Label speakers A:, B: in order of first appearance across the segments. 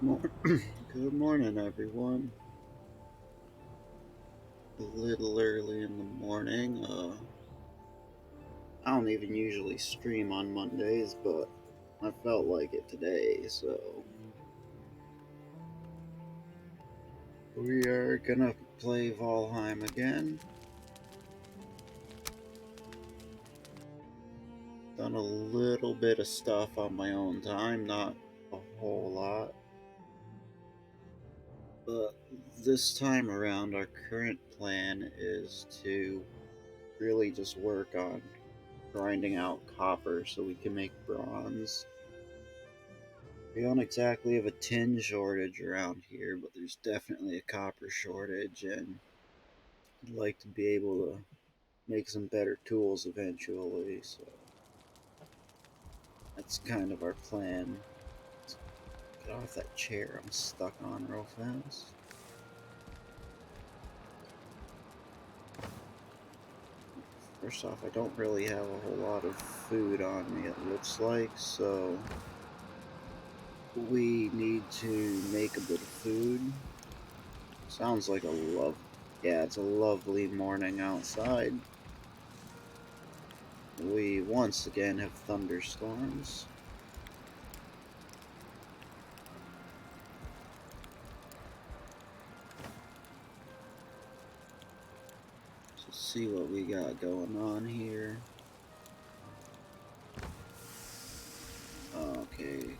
A: Good morning, everyone. A little early in the morning. I don't even usually stream on Mondays, but I felt like it today, so we are gonna play Valheim again. Done a little bit of stuff on my own time, not a whole lot. But this time around, our current plan is to really just work on grinding out copper so we can make bronze. We don't exactly have a tin shortage around here, but there's definitely a copper shortage, and I'd like to be able to make some better tools eventually, so that's kind of our plan. Let's get off that chair I'm stuck on real fast. First off, I don't really have a whole lot of food on me, it looks like, so we need to make a bit of food. Sounds like a yeah, it's a lovely morning outside. We once again have thunderstorms. So let's see what we got going on here. Okay.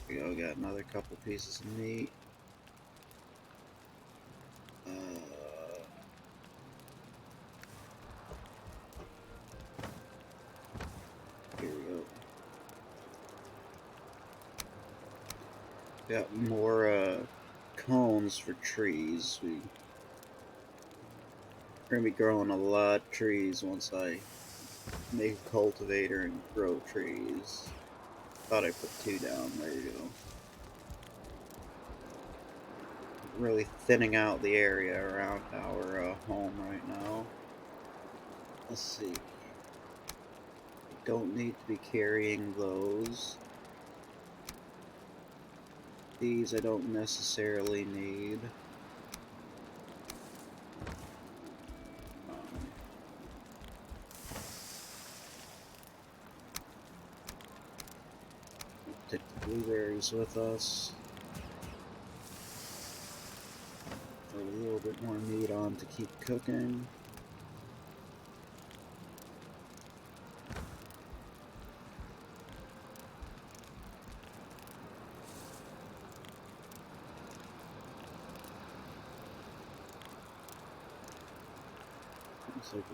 A: We got another couple pieces of meat. Here we go. Got more cones for trees. We're gonna be growing a lot of trees once I make a cultivator and grow trees. Thought I put two down. There you go. Really thinning out the area around our home right now. Let's see. Don't need to be carrying those. These I don't necessarily need. Take the blueberries with us. Throw a little bit more meat on to keep cooking.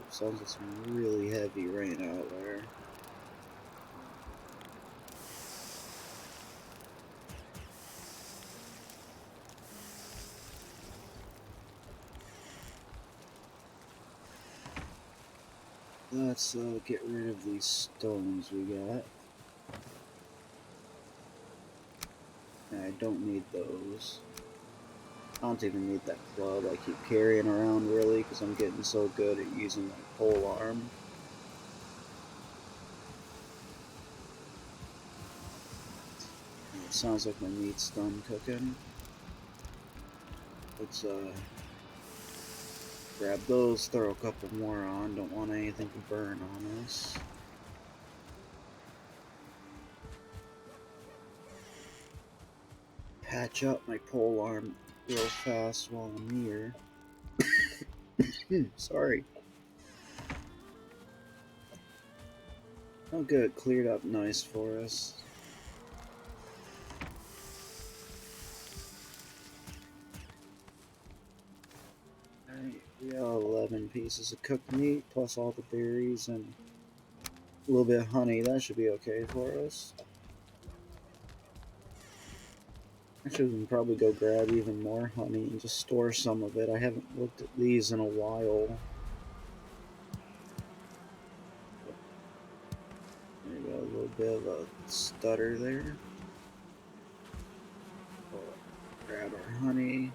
A: Sounds like some really heavy rain out there. Let's get rid of these stones we got. I don't need those. I don't even need that club I keep carrying around really because I'm getting so good at using my pole arm. It sounds like my meat's done cooking. Let's grab those, throw a couple more on. Don't want anything to burn on us. Patch up my pole arm real fast while I'm here. Sorry. Oh good, cleared up nice for us. Alright, we got 11 pieces of cooked meat, plus all the berries and a little bit of honey. That should be okay for us. Actually, we can probably go grab even more honey and just store some of it. I haven't looked at these in a while. There we go, a little bit of a stutter there. Grab our honey.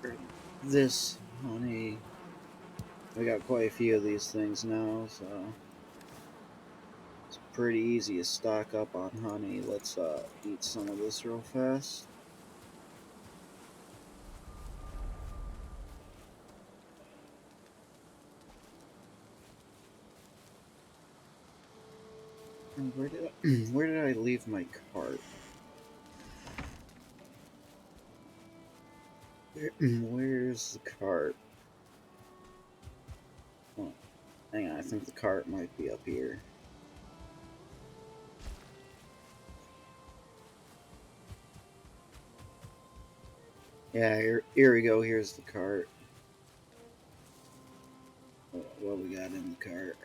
A: Grab this honey. We got quite a few of these things now, so it's pretty easy to stock up on honey. Let's eat some of this real fast. And where did I leave my cart? Where's the cart? Oh, hang on, I think the cart might be up here. Yeah, here we go. Here's the cart. What we got in the cart?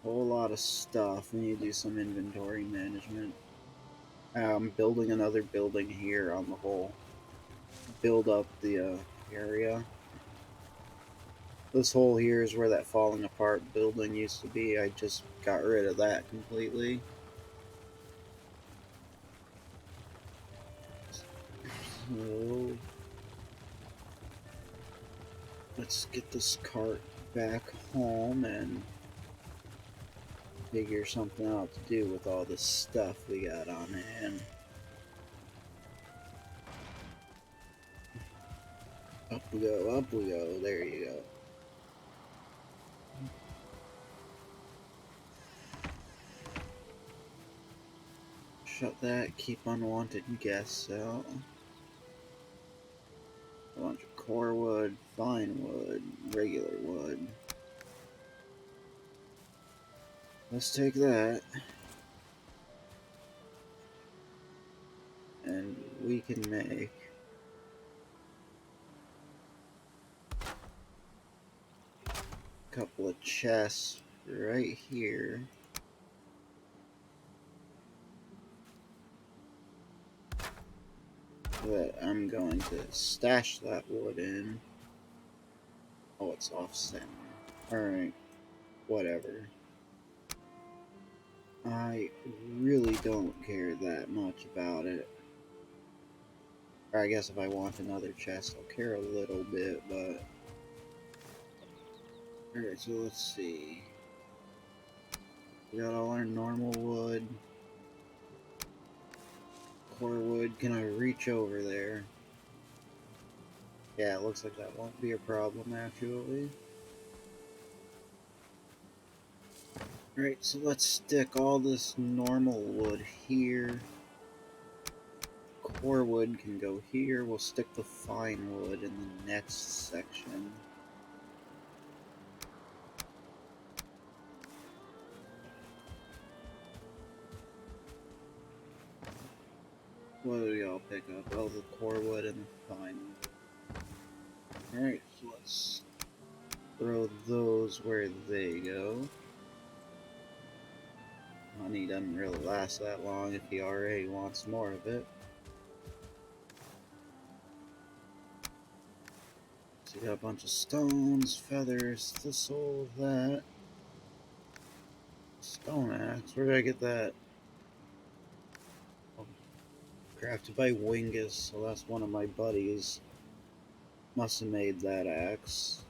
A: Whole lot of stuff. We need to do some inventory management. I'm building another building here on the whole. Build up the area. This hole here is where that falling apart building used to be. I just got rid of that completely. So let's get this cart back home and figure something out to do with all this stuff we got on hand. Up we go, up we go. There you go. Shut that, keep unwanted guests out. A bunch of core wood, fine wood, regular wood. Let's take that. And we can make a couple of chests right here. That I'm going to stash that wood in. Oh, it's off center. Alright, whatever. I really don't care that much about it. Or I guess if I want another chest, I'll care a little bit, but... Alright, so let's see. We got all our normal wood. Core wood. Can I reach over there? Yeah, it looks like that won't be a problem, actually. Alright, so let's stick all this normal wood here. Core wood can go here. We'll stick the fine wood in the next section. What do we all pick up? Oh, the core wood and the fine wood. Alright, so let's throw those where they go. Honey doesn't really last that long if he already wants more of it. So you got a bunch of stones, feathers, thistle, that. Stone axe, where did I get that? Oh, crafted by Wingus, so that's one of my buddies. Must have made that axe.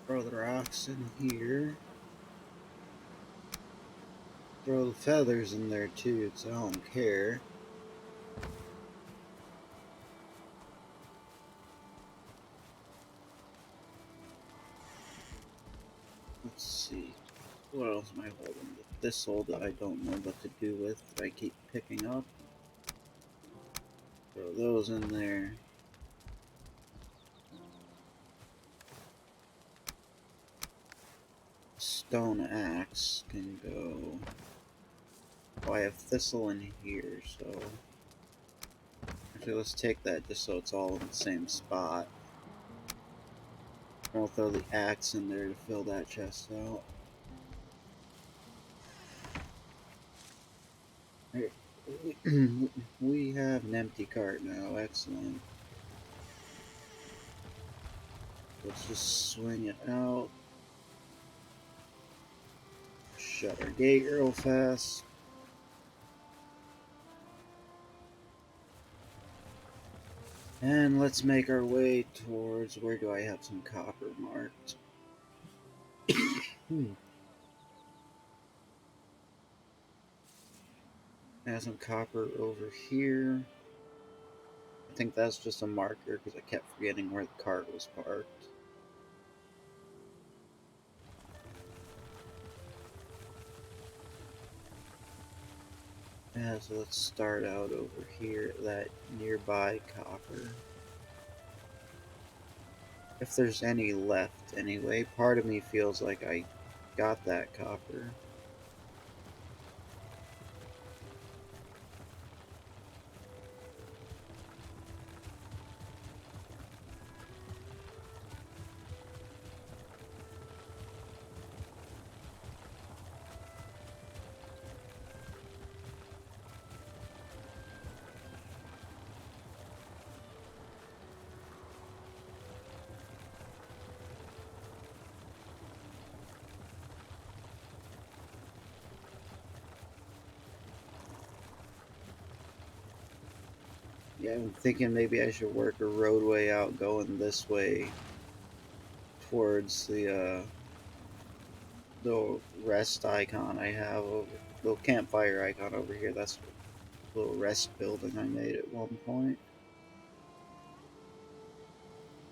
A: Throw the rocks in here. Throw the feathers in there too, so I don't care. Let's see. What else am I holding? The thistle that I don't know what to do with, that I keep picking up. Throw those in there. Stone axe can go. Oh, I have thistle in here, so... Actually, let's take that just so it's all in the same spot. I'll throw the axe in there to fill that chest out. Here. We have an empty cart now, excellent. Let's just swing it out. Shut our gate real fast. And let's make our way towards, where do I have some copper marked? Hmm. I have some copper over here. I think that's just a marker because I kept forgetting where the cart was parked. Yeah, so let's start out over here at that nearby copper. If there's any left anyway, part of me feels like I got that copper. Yeah, I'm thinking maybe I should work a roadway out going this way towards the rest icon I have over, the campfire icon over here. That's a little rest building I made at one point.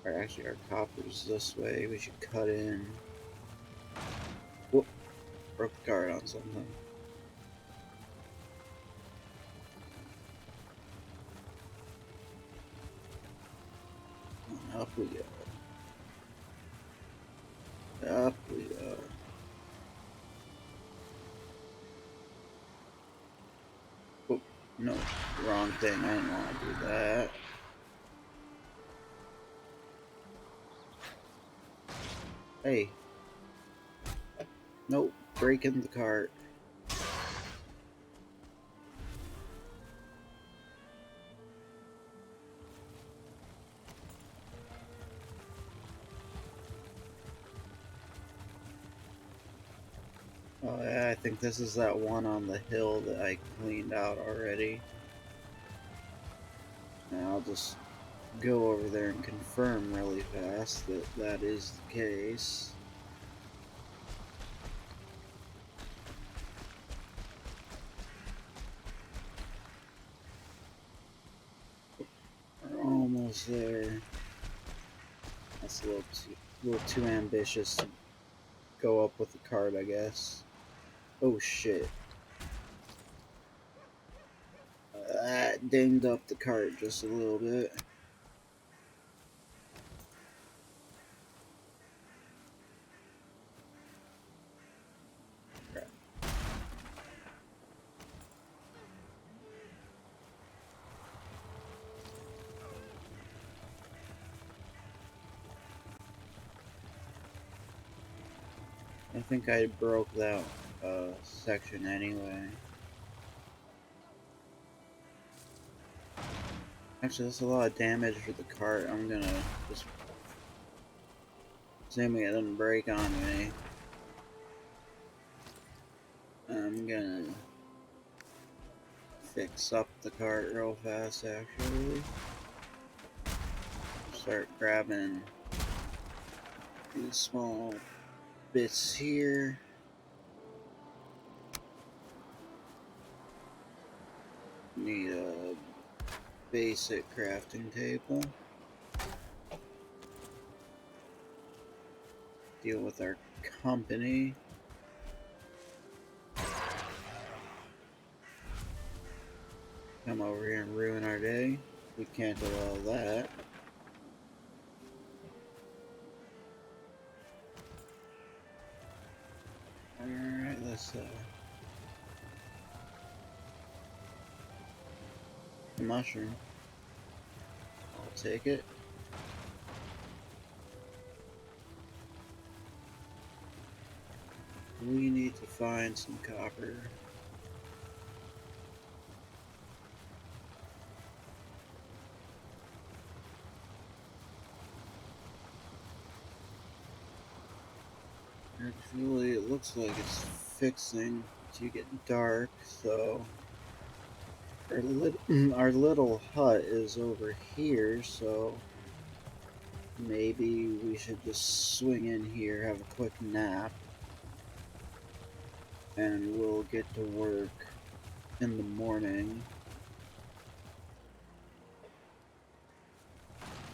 A: Or actually, our copper's this way. We should cut in. Whoop! Broke the card on something. And up we go. Up we go. Whoop! No, wrong thing. I didn't want to do that. Hey. Nope. Breaking the cart. Oh yeah, I think this is that one on the hill that I cleaned out already. And I'll just go over there and confirm really fast that that is the case. We're almost there. That's a little too ambitious to go up with the cart, I guess. Oh shit. That dinged up the cart just a little bit. I think I broke that section anyway. Actually, that's a lot of damage for the cart. I'm gonna just, assuming it didn't break on me, I'm gonna fix up the cart real fast actually. Start grabbing these small bits here. Need a basic crafting table. Deal with our company. Come over here and ruin our day. We can't allow that. Alright, let's mushroom. I'll take it. We need to find some copper. Actually, it looks like it's fixing to get dark, so our little hut is over here, so maybe we should just swing in here, have a quick nap, and we'll get to work in the morning.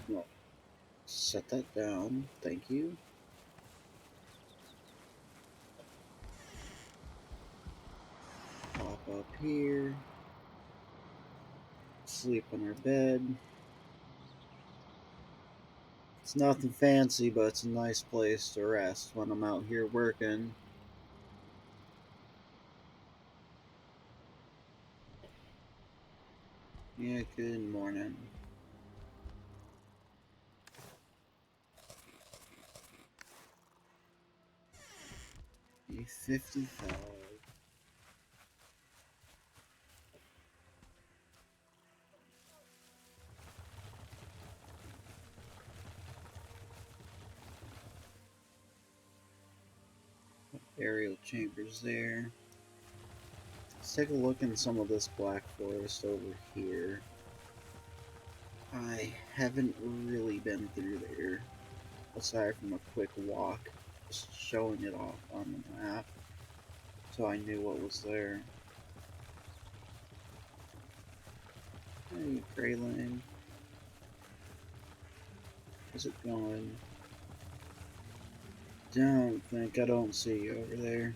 A: Well, set that down. Thank you. Pop up here. Sleep in our bed. It's nothing fancy, but it's a nice place to rest when I'm out here working. Yeah, good morning. 55. Burial chambers there. Let's take a look in some of this black forest over here. I haven't really been through there, aside from a quick walk, just showing it off on the map, so I knew what was there. Hey, Grayling. How's it going? I don't see you over there.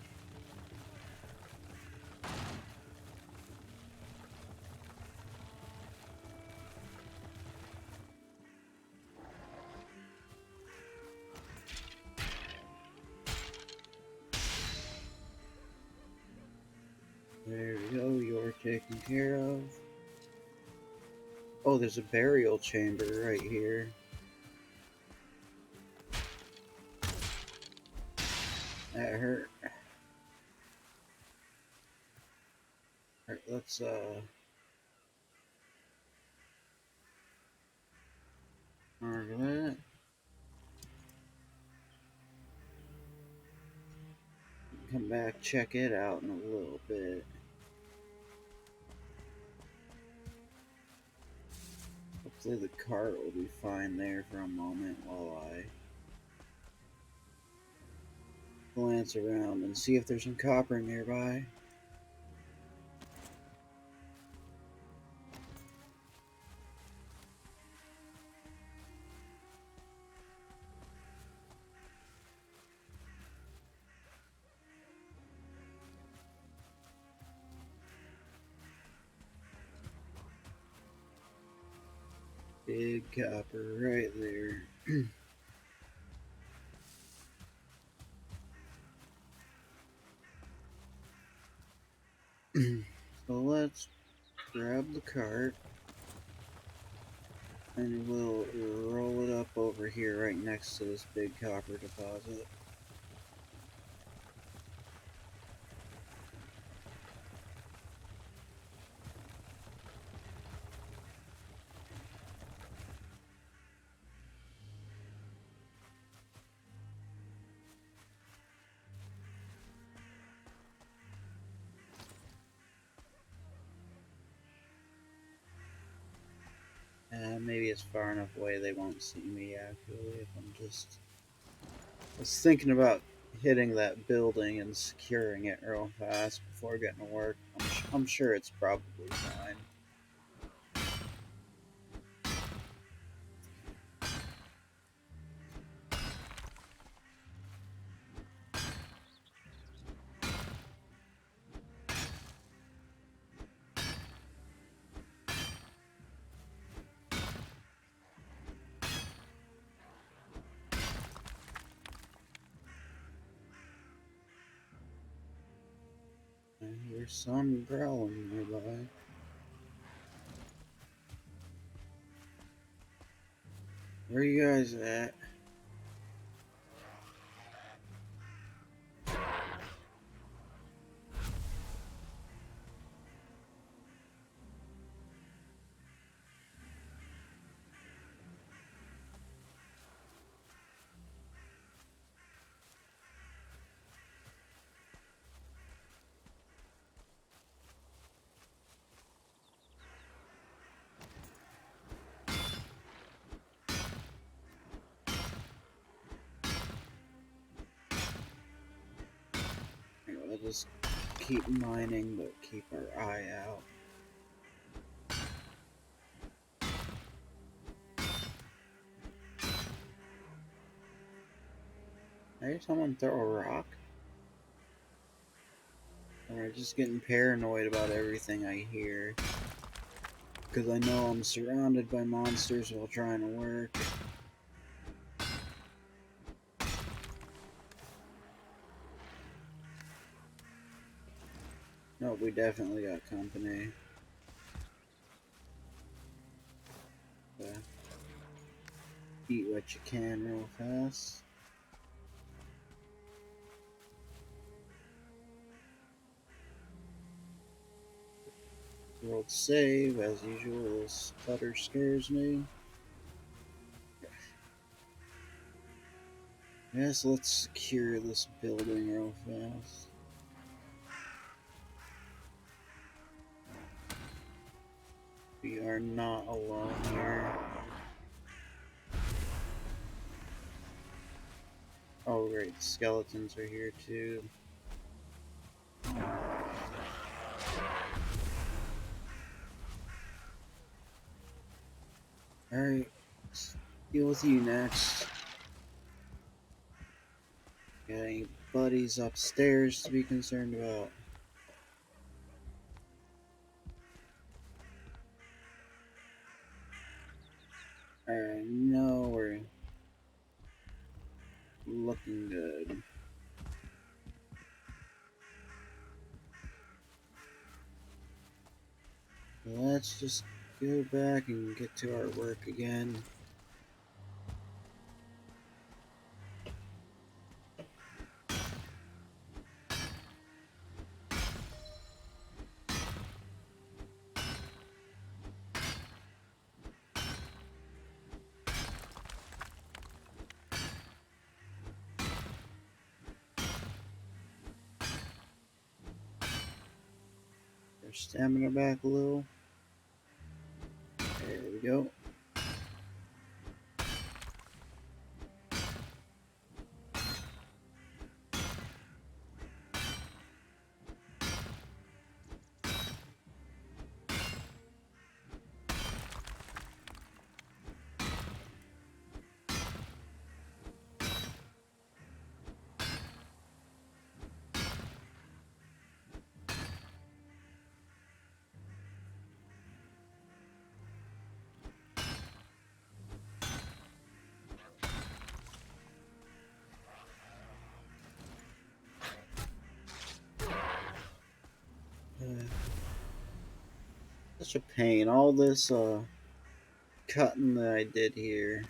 A: There we go, you're taken care of. Oh, there's a burial chamber right here. That hurt. Alright, let's mark that. Come back, check it out in a little bit. Hopefully the cart will be fine there for a moment while I glance around and see if there's some copper nearby. Big copper right there. So let's grab the cart and we'll roll it up over here right next to this big copper deposit. Maybe it's far enough away they won't see me actually if I'm just... I was thinking about hitting that building and securing it real fast before getting to work. I'm sure it's probably fine. I hear some growling nearby. Where are you guys at? just keep mining, but keep our eye out. I hear someone throw a rock. Or just getting paranoid about everything I hear. Because I know I'm surrounded by monsters while trying to work. Nope, we definitely got company. Eat what you can real fast. World save, as usual, this stutter scares me. Yes, let's secure this building real fast. We are not alone here. Oh great, skeletons are here too. Alright, let's deal with you next. Got any buddies upstairs to be concerned about? Alright, no, we're looking good. Let's just go back and get to our work again. Our stamina back a little. There we go. Such a pain. All this cutting that I did here.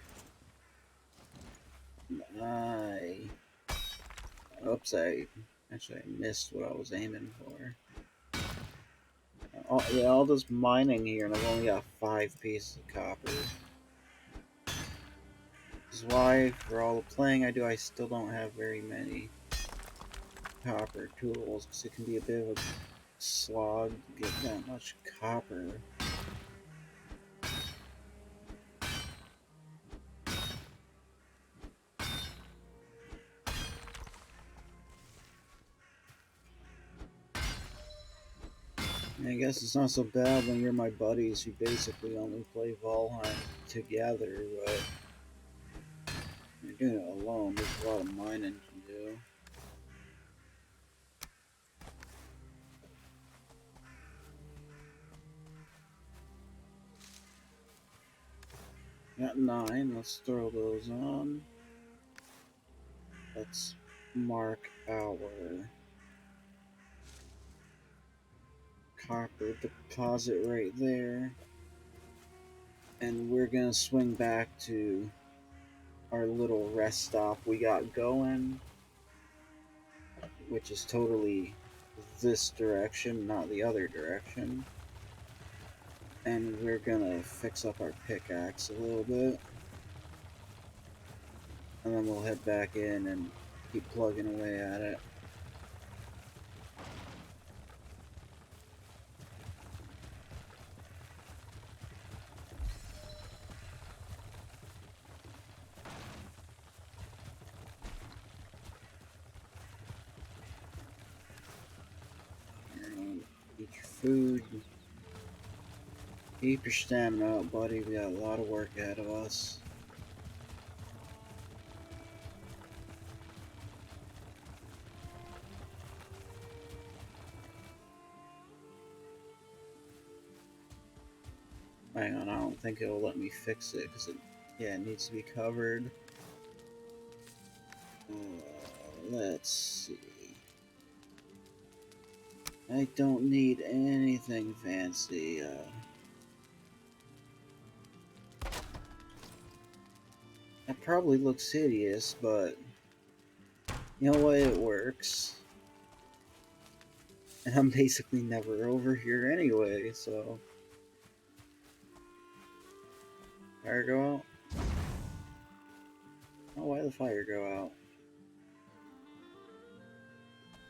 A: Oops, I missed what I was aiming for. All this mining here, and I've only got 5 pieces of copper. This is why, for all the playing I do, I still don't have very many copper tools, because it can be a bit of a slog to get that much copper. I guess it's not so bad when you're my buddies who basically only play Valheim together, but you're doing it alone. There's a lot of mining to do. Got 9. Let's throw those on. Let's mark our copper deposit right there. And we're gonna swing back to our little rest stop we got going, which is totally this direction, not the other direction. And we're gonna fix up our pickaxe a little bit. And then we'll head back in and keep plugging away at it. food. Keep your stamina up, buddy. We got a lot of work ahead of us. Hang on, I don't think it'll let me fix it because it needs to be covered. Let's see. I don't need anything fancy. That probably looks hideous, but you know what? It works. And I'm basically never over here anyway, so. Fire go out? Oh, why the fire go out?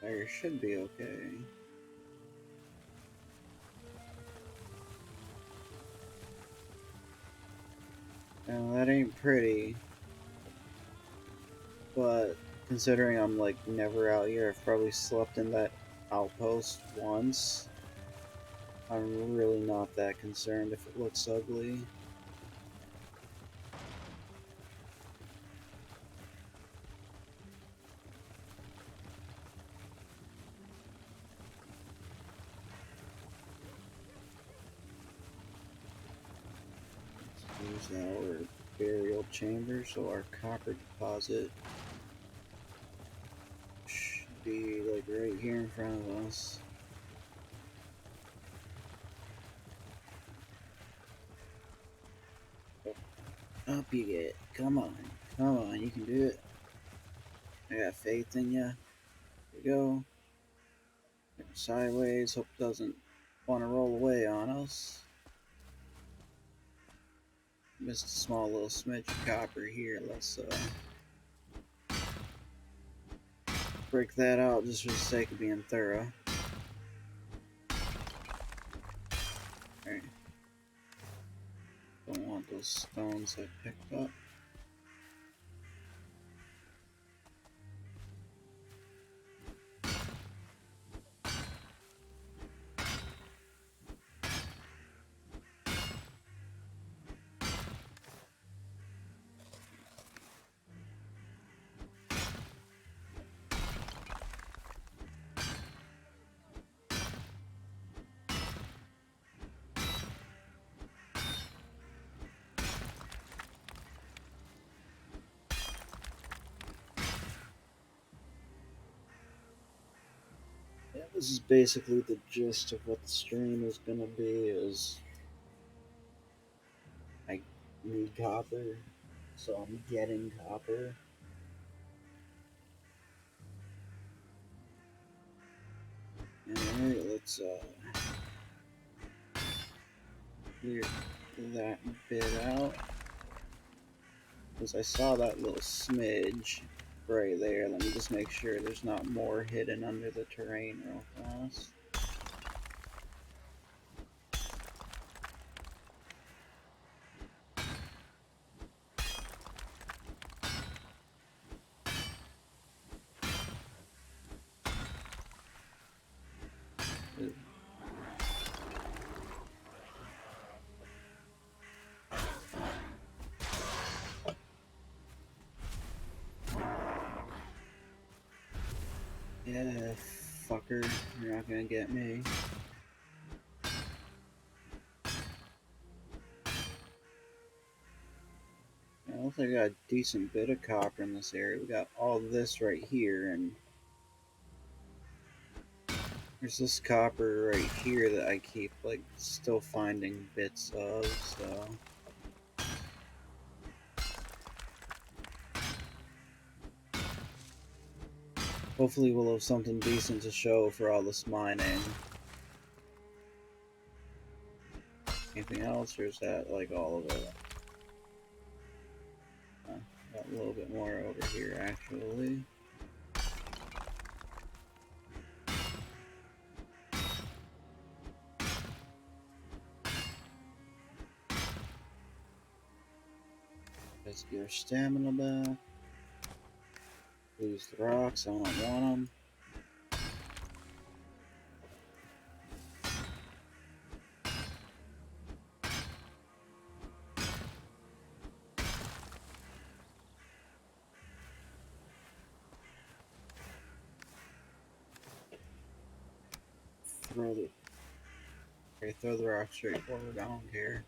A: Fire should be okay. Now, that ain't pretty. But considering I'm like never out here, I've probably slept in that outpost once. I'm really not that concerned if it looks ugly. Let's use our burial chamber, so our copper deposit should be like right here in front of us. Up you get. Come on. Come on, you can do it. I got faith in ya. Here we go. Sideways. Hope it doesn't want to roll away on us. Missed a small little smidge of copper here. Let's break that out just for the sake of being thorough. Alright. Don't want those stones I picked up. Yeah, this is basically the gist of what the stream is gonna be, is I need copper, so I'm getting copper. Alright, let's clear that bit out. Because I saw that little smidge right there. Let me just make sure there's not more hidden under the terrain real fast. Yeah, fucker, you're not gonna get me. I looks like I got a decent bit of copper in this area. We got all this right here, and there's this copper right here that I keep, like, still finding bits of, so. Hopefully we'll have something decent to show for all this mining. Anything else, or is that, like, all of it? Got a little bit more over here, actually. Let's get our stamina back. Lose the rocks, I don't want them. throw the okay, throw the rock straight forward. I don't care.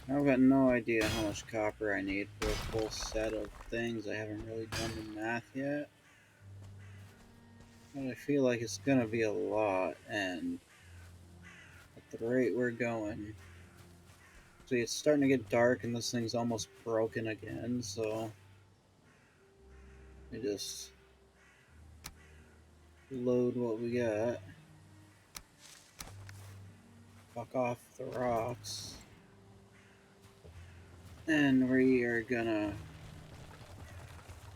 A: I've got no idea how much copper I need for a full set of things. I haven't really done the math yet. But I feel like it's gonna be a lot, and at the rate we're going. See, it's starting to get dark and this thing's almost broken again, so we just load what we got. Fuck off the rocks. And we are gonna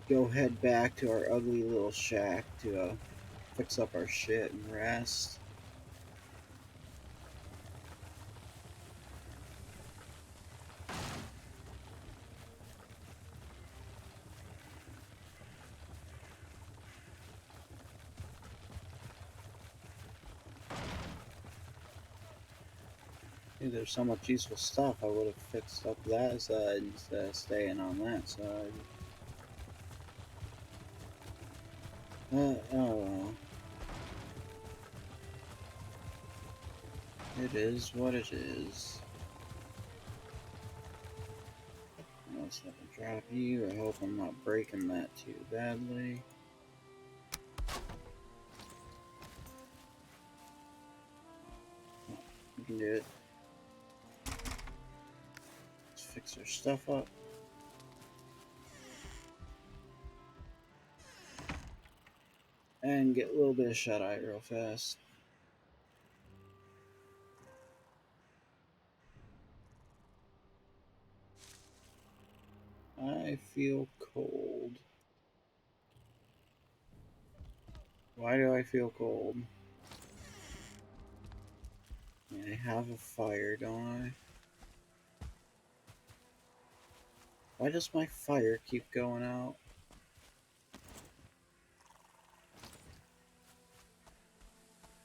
A: go head back to our ugly little shack to fix up our shit and rest. Dude, there's so much useful stuff. I would have fixed up that side instead of staying on that side. Oh well. It is what it is. Let's have to drop you. I hope I'm not breaking that too badly. We can do it. Let's fix our stuff up. And get a little bit of shut-eye real fast. I feel cold. Why do I feel cold? I have a fire, don't I? Why does my fire keep going out?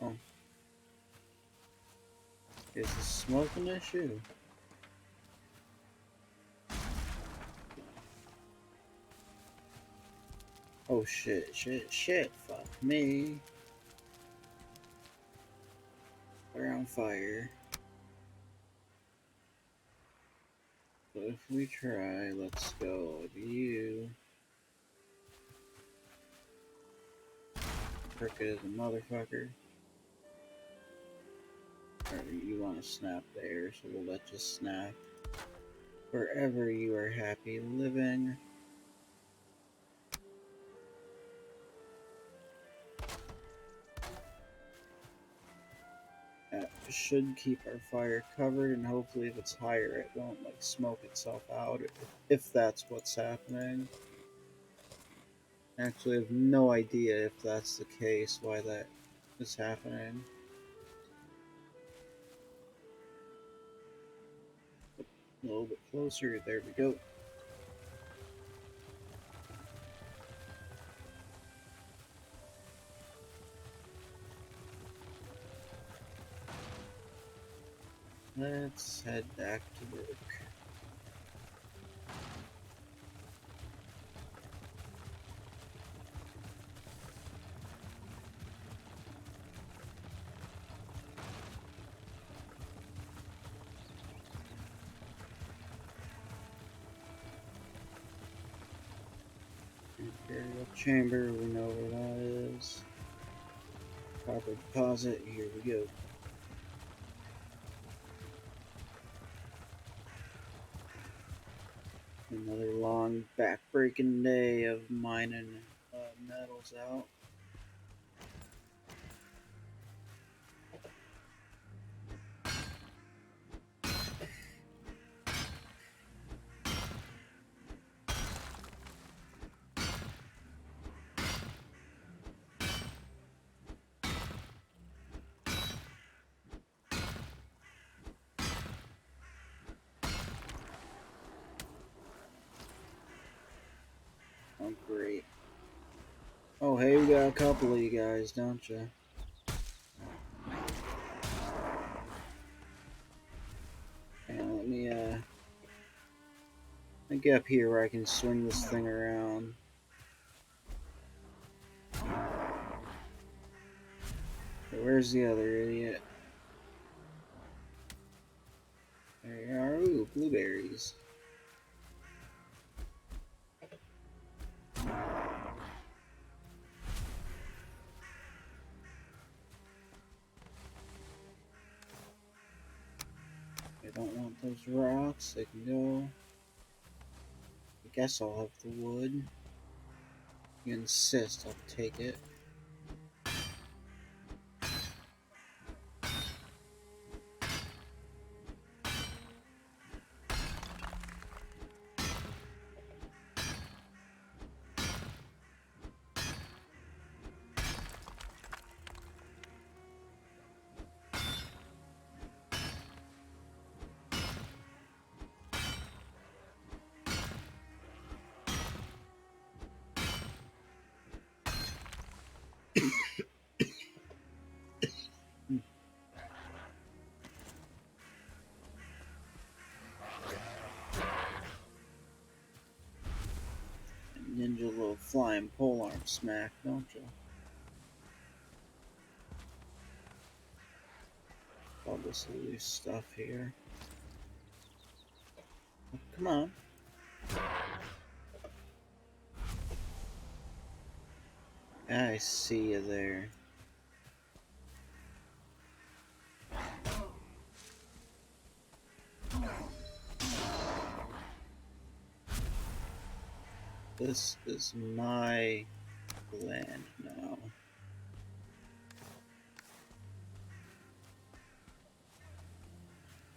A: Oh. Is the smoke an issue? Oh shit, fuck me. We're on fire. But if we try, let's go with you. Crooked as a motherfucker. Alright, you want to snap there, so we'll let you snap wherever you are happy living. That should keep our fire covered, and hopefully if it's higher it won't like smoke itself out if that's what's happening. Actually, I have no idea if that's the case, why that is happening. A little bit closer, there we go. Let's head back to work. Imperial chamber, we know where that is. Copper deposit, here we go. Another long back-breaking day of mining metals out. Oh, great. Oh, hey, we got a couple of you guys, don't you? I get up here where I can swing this thing around. Where's the other idiot? There you are. Ooh, blueberries. I don't want those rocks. They can go. I guess I'll have the wood. You insist, I'll take it. Ninja little flying polearm smack, don't you? All this loose stuff here. Oh, come on. I see you there. This is my land now.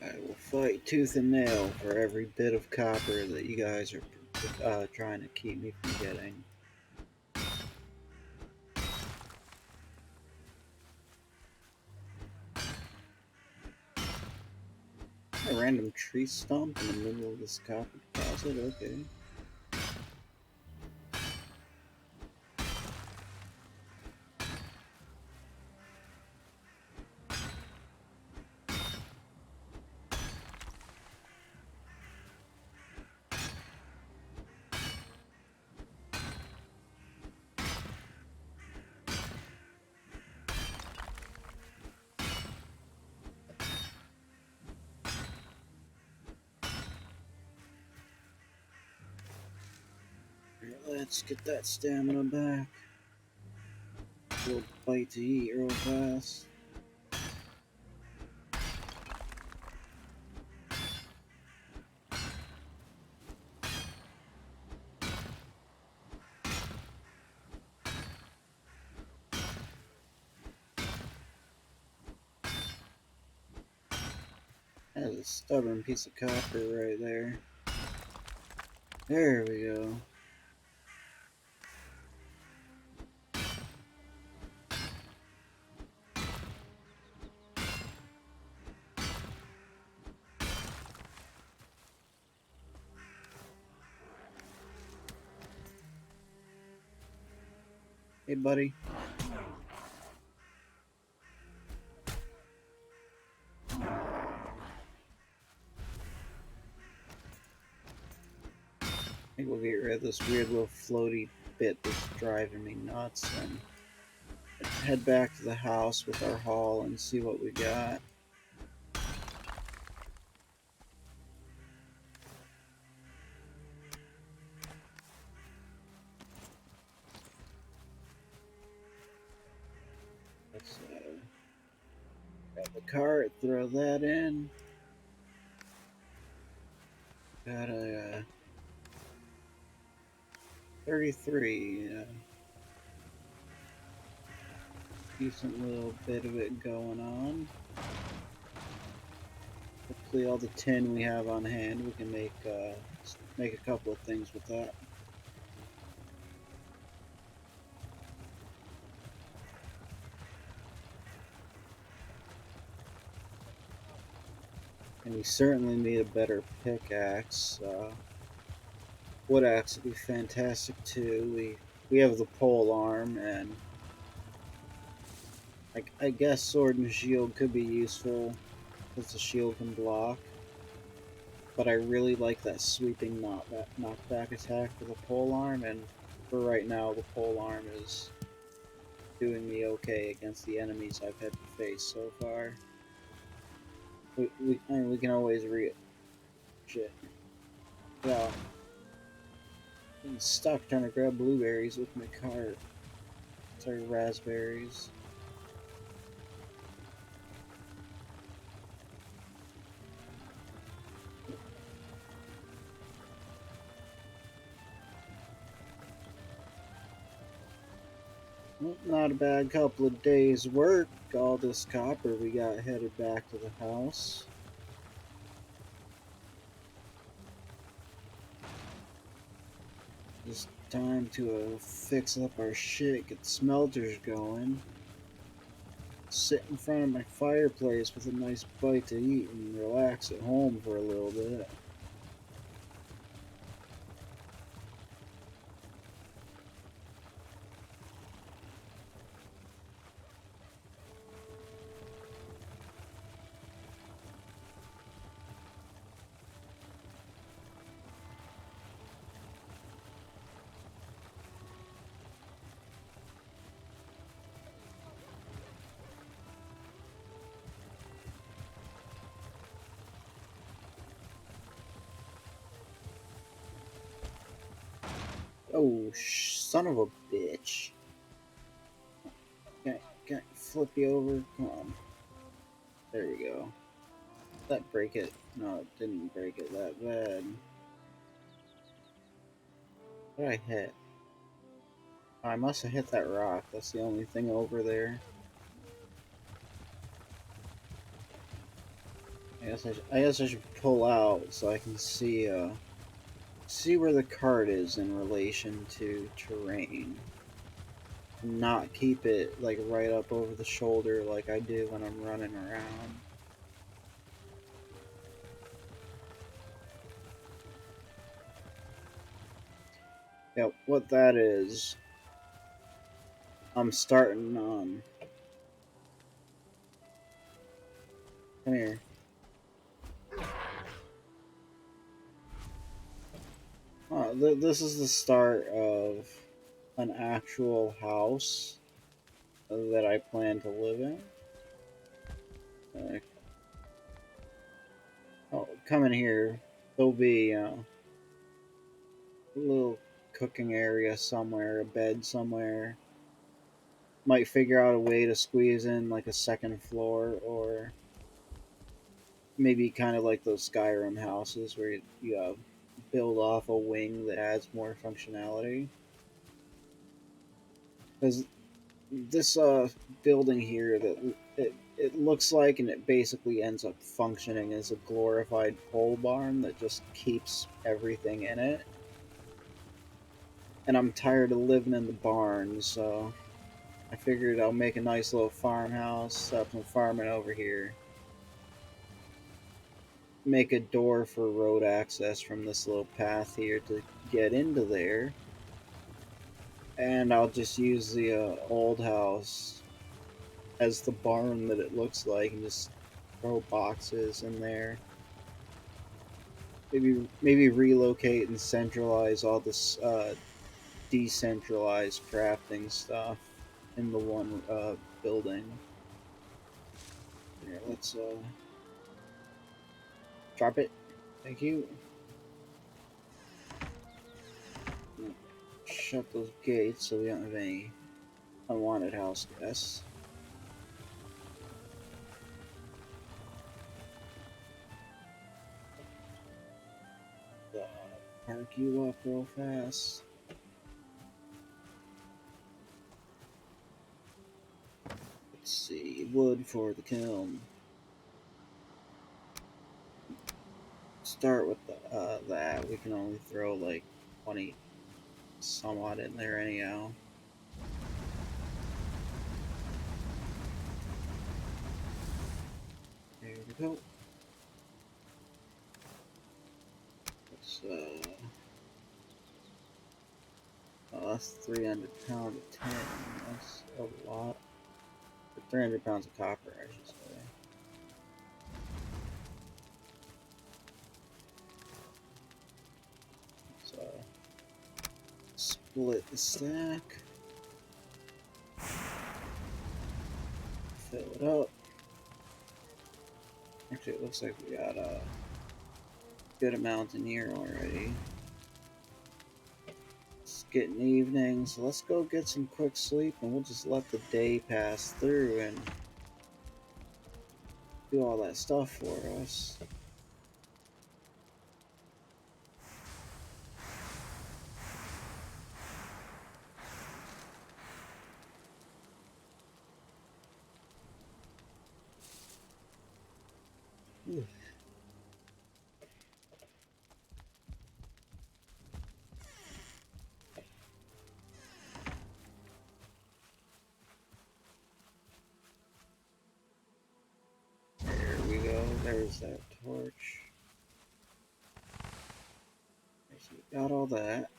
A: I will fight tooth and nail for every bit of copper that you guys are trying to keep me from getting. A random tree stump in the middle of this copper deposit? Okay. Let's get that stamina back. A little bite to eat real fast. That's a stubborn piece of copper right there. There we go. Hey, buddy. I think we'll get rid of this weird little floaty bit that's driving me nuts and head back to the house with our haul and see what we got. Let's grab the cart, throw that in. Got a 33. Decent little bit of it going on. Hopefully all the tin we have on hand, we can make a couple of things with that. And we certainly need a better pickaxe. Wood axe would be fantastic too. We have the pole arm, and I guess sword and shield could be useful because the shield can block. but I really like that sweeping knockback attack for the polearm, and for right now, the polearm is doing me okay against the enemies I've had to face so far. I mean, we can always shit. Yeah, I'm stuck trying to grab blueberries with my cart. Sorry, raspberries. Well, not a bad couple of days' work. All this copper we got headed back to the house. Just time to fix up our shit, get the smelters going. Sit in front of my fireplace with a nice bite to eat and relax at home for a little bit. Oh, son of a bitch. Can I flip you over? Come on. There we go. Did that break it? No, it didn't break it that bad. What did I hit? Oh, I must have hit that rock. That's the only thing over there. I guess I should pull out so I can see where the cart is in relation to terrain. Not keep it like right up over the shoulder like I do when I'm running around. Yeah, what that is, I'm starting on. Come here. This is the start of an actual house that I plan to live in. Uh, oh, come in here. There'll be a little cooking area somewhere, a bed somewhere. Might figure out a way to squeeze in like a second floor, or maybe kind of like those Skyrim houses where you build off a wing that adds more functionality. Because this building here that it looks like, and it basically ends up functioning as a glorified pole barn that just keeps everything in it. And I'm tired of living in the barn, so I figured I'll make a nice little farmhouse, set up some farming over here. Make a door for road access from this little path here to get into there. And I'll just use the old house as the barn that it looks like, and just throw boxes in there. Maybe relocate and centralize all this decentralized crafting stuff in the one building. Here, let's drop it. Thank you. Shut those gates so we don't have any unwanted house guests. Park you up real fast. Let's see, wood for the kiln. Start with that. We can only throw like 20 somewhat in there anyhow. There we go. Let's oh, that's 300 pounds of tin. That's a lot. 300 pounds of copper, I should say. Split the stack. Fill it up. Actually, it looks like we got a good amount in here already. It's getting evening, so let's go get some quick sleep and we'll just let the day pass through and do all that stuff for us. Ooh. There we go, there's that torch. So we got all that.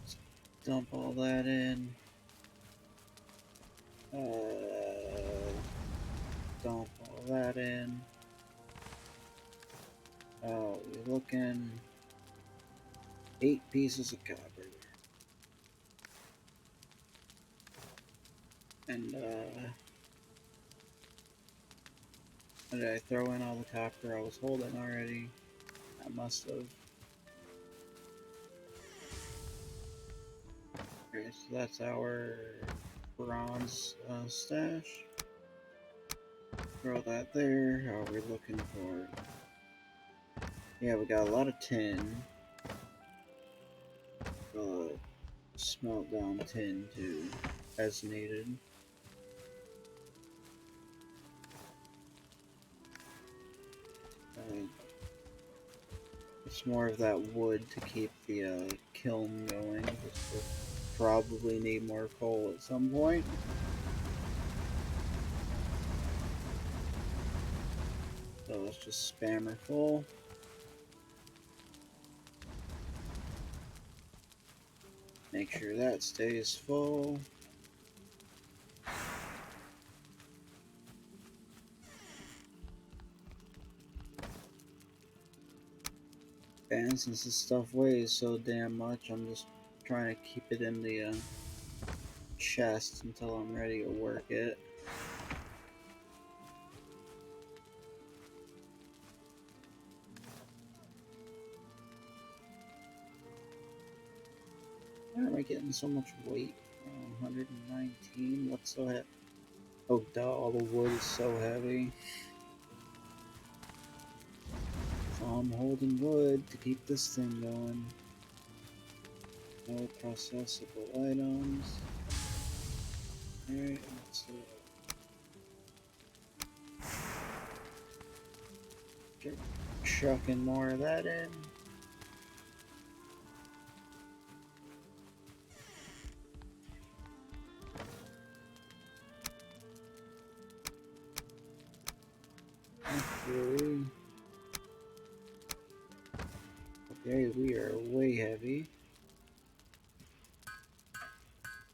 A: Let's dump all that in. Dump all that in. Oh, we're looking 8 pieces of copper. And did I throw in all the copper I was holding already? I must have. Okay, so that's our bronze stash. Throw that there. How are we looking for? Yeah, we got a lot of tin. Smelt down tin too, as needed. It's more of that wood to keep the kiln going. We'll probably need more coal at some point. So let's just spam her full. Make sure that stays full. And since this stuff weighs so damn much, I'm just trying to keep it in the chest until I'm ready to work it. Why am I getting so much weight? 119? What's so heavy? Oh, duh, all the wood is so heavy. So I'm holding wood to keep this thing going. No processable items. Alright, let's get chucking more of that in. Okay, we are way heavy.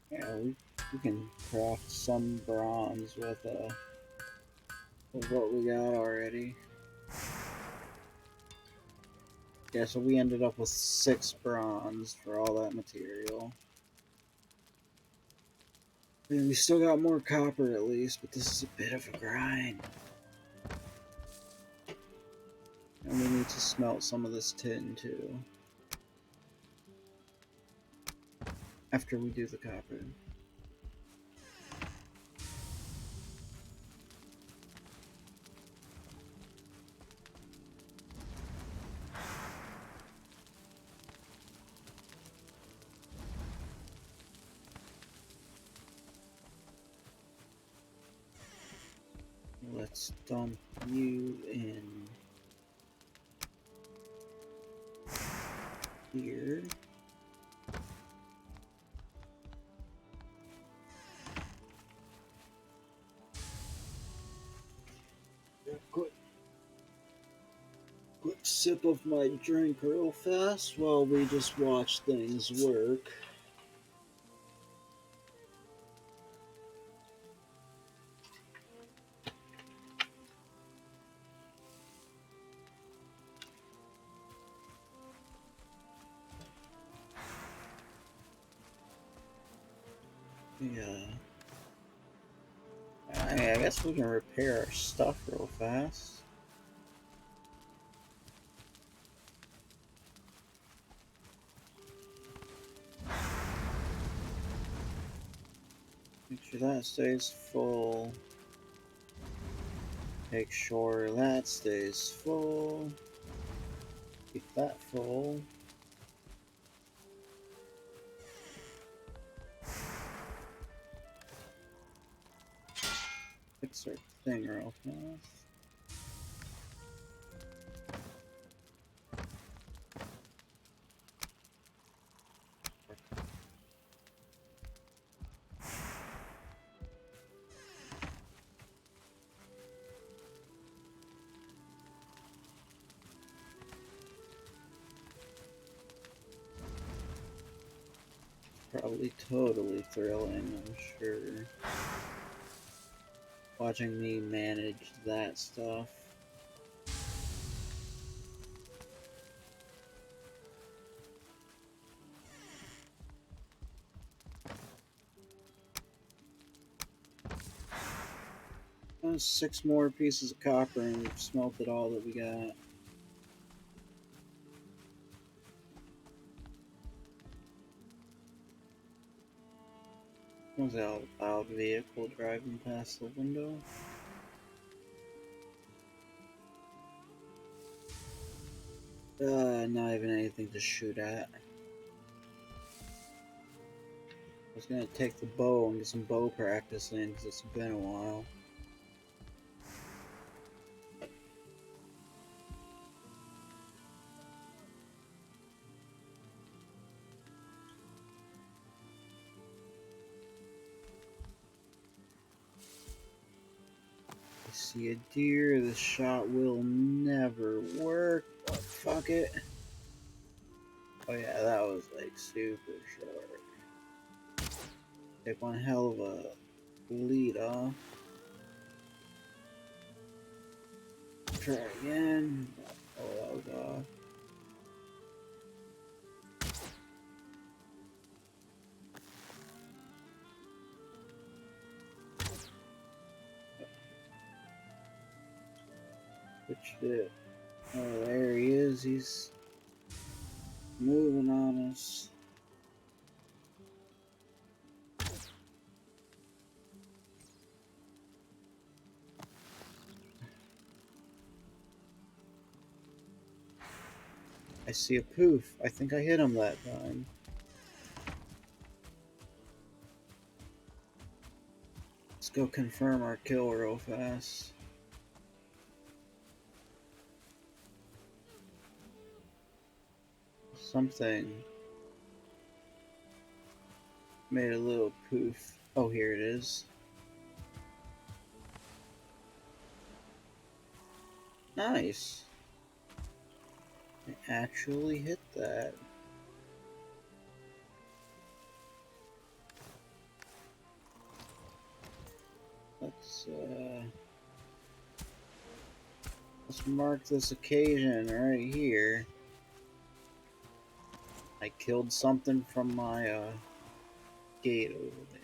A: Yeah, we can craft some bronze with what we got already. Yeah, so we ended up with 6 bronze for all that material. And we still got more copper at least, but this is a bit of a grind. And we need to smelt some of this tin too. After we do the copper. Let's dump you in here. Quick sip of my drink real fast while we just watch things work. Yeah. I guess we can repair our stuff real fast. Make sure that stays full. Make sure that stays full. Keep that full. Fix our thing real fast. Probably totally thrilling, I'm sure. Watching me manage that stuff. Oh, 6 more pieces of copper and we've smelted all that we got. What was that loud vehicle driving past the window? Not even anything to shoot at. I was gonna take the bow and get some bow practice in because it's been a while. I see a deer, this shot will never work, but fuck it. Oh yeah, that was like super short. Take one hell of a lead off. Try again. Oh, that was off. Switched it. Oh, there he is. He's moving on us. I see a poof. I think I hit him that time. Let's go confirm our kill real fast. Something made a little poof. Oh, here it is. Nice. I actually hit that. Let's mark this occasion right here. I killed something from my gate over there.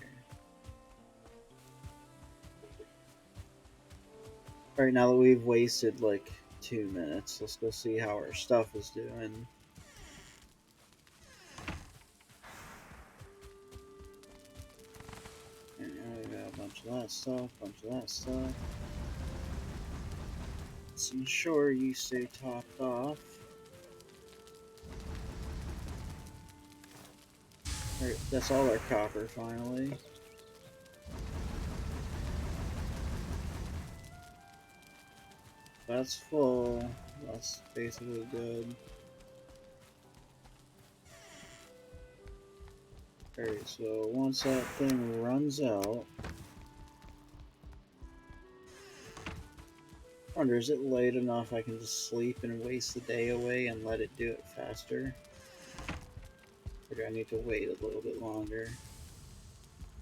A: Alright, now that we've wasted like 2 minutes, let's go see how our stuff is doing. And now we got a bunch of that stuff, Let's ensure you stay topped off. Alright, that's all our copper finally. That's full. That's basically good. Alright, so once that thing runs out... I wonder, is it late enough I can just sleep and waste the day away and let it do it faster? Or do I need to wait a little bit longer?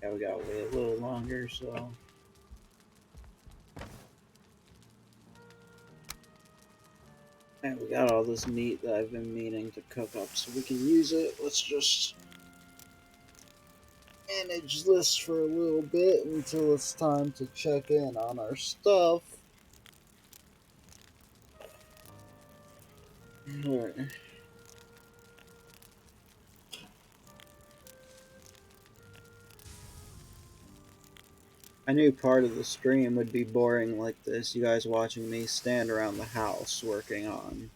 A: Yeah, we gotta wait a little longer, so... And we got all this meat that I've been meaning to cook up, so we can use it. Let's just... manage this for a little bit until it's time to check in on our stuff. Alright. I knew part of the stream would be boring like this, you guys watching me stand around the house working on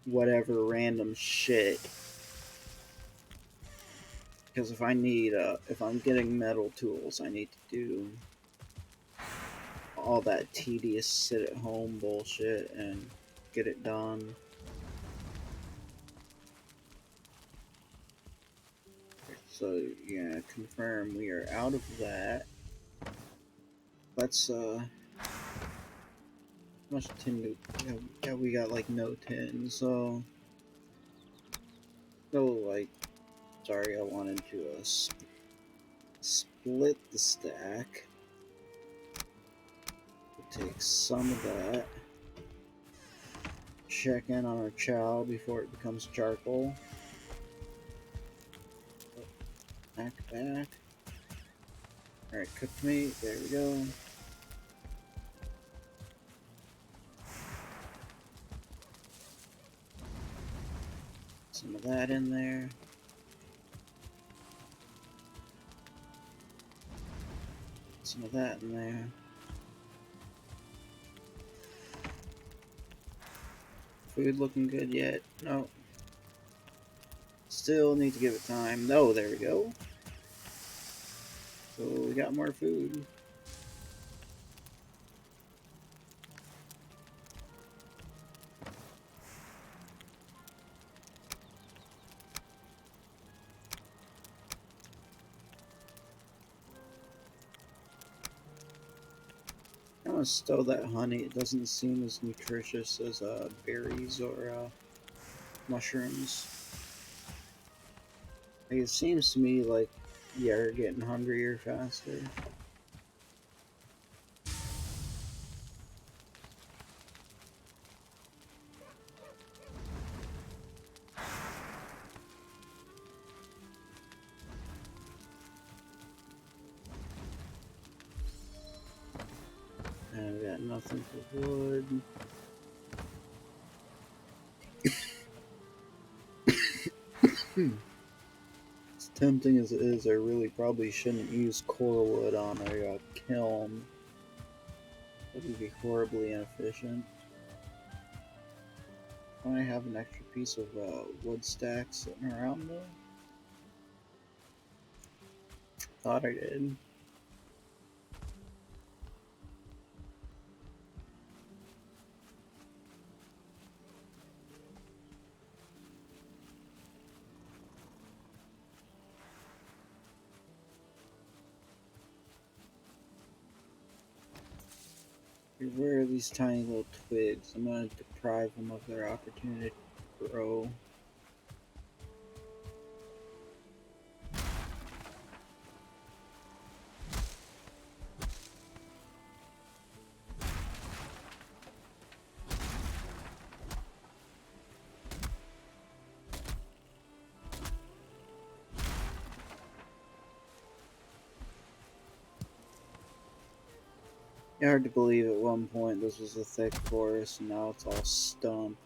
A: whatever random shit. Because if I'm getting metal tools, I need to do all that tedious sit-at-home bullshit and get it done. So, yeah, confirm we are out of that. Let's, how much tin do yeah, we got, like, no tin, so... So, like, sorry, I wanted to, split the stack. We'll take some of that. Check in on our chow before it becomes charcoal. Back. Alright, cooked meat, there we go. Some of that in there. Some of that in there. Food looking good yet? No. Still need to give it time. No, there we go. So we got more food. I'm gonna stow that honey. It doesn't seem as nutritious as berries or mushrooms. Like, it seems to me like you're getting hungrier faster. And we got nothing for wood. As tempting as it is, I really probably shouldn't use core wood on a kiln. That would be horribly inefficient. Don't I have an extra piece of wood stack sitting around though? Thought I did. Where are these tiny little twigs? I'm gonna deprive them of their opportunity to grow. Hard to believe at one point this was a thick forest and now it's all stump.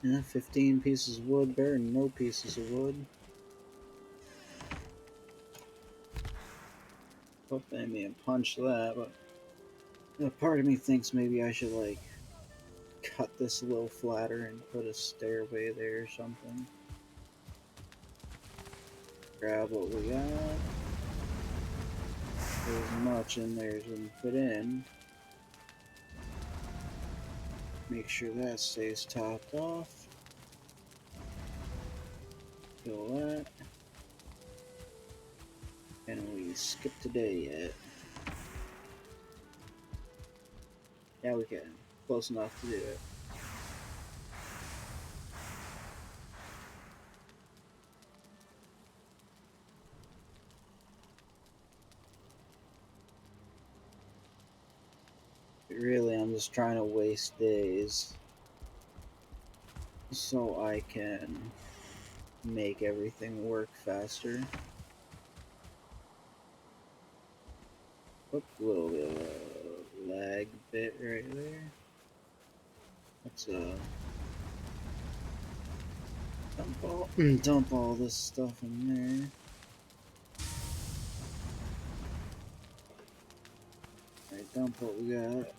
A: Yeah, 15 pieces of wood, better than no pieces of wood. Hope they may punch that, but a part of me thinks maybe I should like cut this a little flatter and put a stairway there or something. Grab what we got. As much in there as we can fit in. Make sure that stays topped off. Fill that. And we skipped a day yet. Yeah, we can. Close enough to do it. Really, I'm just trying to waste days so I can make everything work faster. Oop, a little bit of a lag bit right there. Let's dump all this stuff in there. Alright, dump what we got.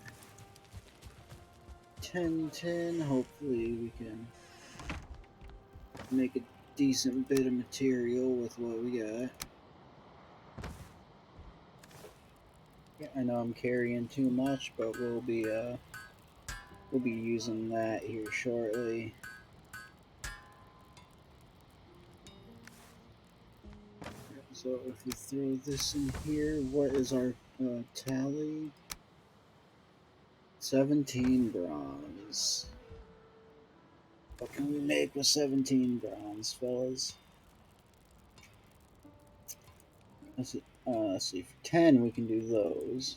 A: 10. Hopefully we can make a decent bit of material with what we got. Yeah, I know I'm carrying too much, but we'll be using that here shortly. So if we throw this in here, what is our tally? 17 bronze. What can we make with 17 bronze, fellas? Let's see. For 10, we can do those.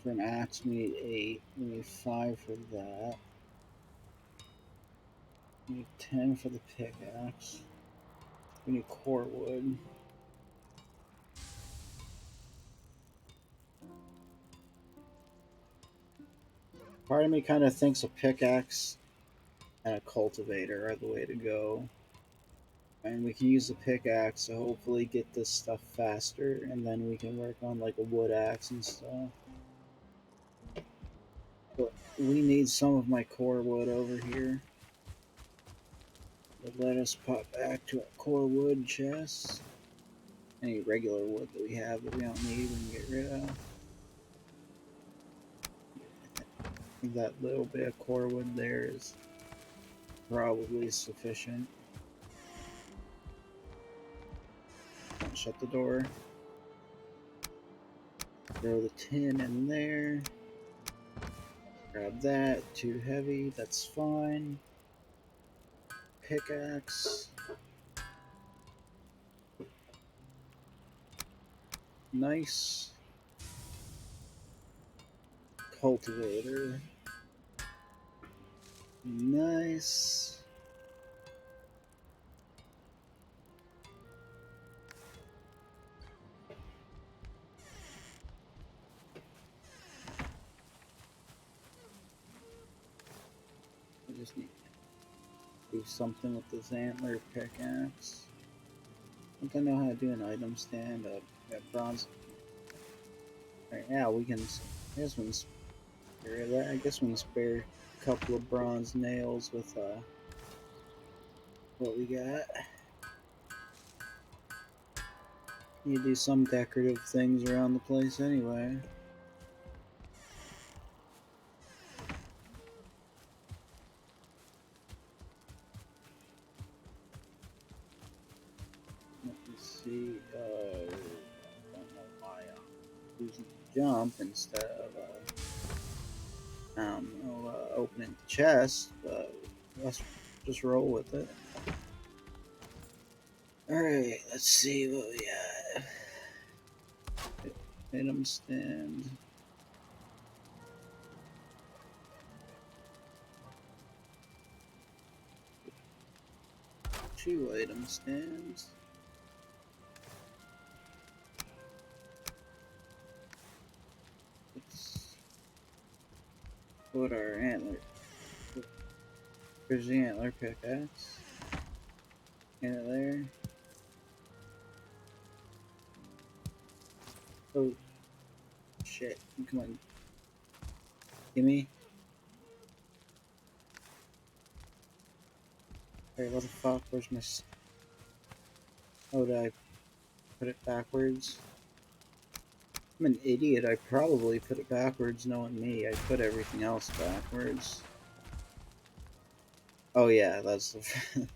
A: For an axe, we need 8. We need 5 for that. We need 10 for the pickaxe. We need core wood. Part of me kind of thinks a pickaxe and a cultivator are the way to go. And we can use the pickaxe to hopefully get this stuff faster, and then we can work on like a wood axe and stuff. But we need some of my core wood over here. But let us pop back to our core wood chest. Any regular wood that we have that we don't need, we can get rid of. I think that little bit of core wood there is probably sufficient. Shut the door. Throw the tin in there. Grab that. Too heavy. That's fine. Pickaxe. Nice. Cultivator. Nice. I just need to do something with this antler pickaxe. I think I know how to do an item stand. Got bronze. Right now we can. I guess we can spare that. I guess we can spare a couple of bronze nails with what we got. You do some decorative things around the place anyway. Let me see. I don't know why I'm using jump instead of opening the chest, but let's just roll with it. Alright, let's see what we got. Item stand. Two item stands. Let's put our antler. There's the antler pickaxe. Get it there. Oh, shit. Come on. Gimme. Alright, what the fuck? Where's my... Oh, did I put it backwards? I'm an idiot. I probably put it backwards, knowing me. I put everything else backwards. Oh yeah, that's the...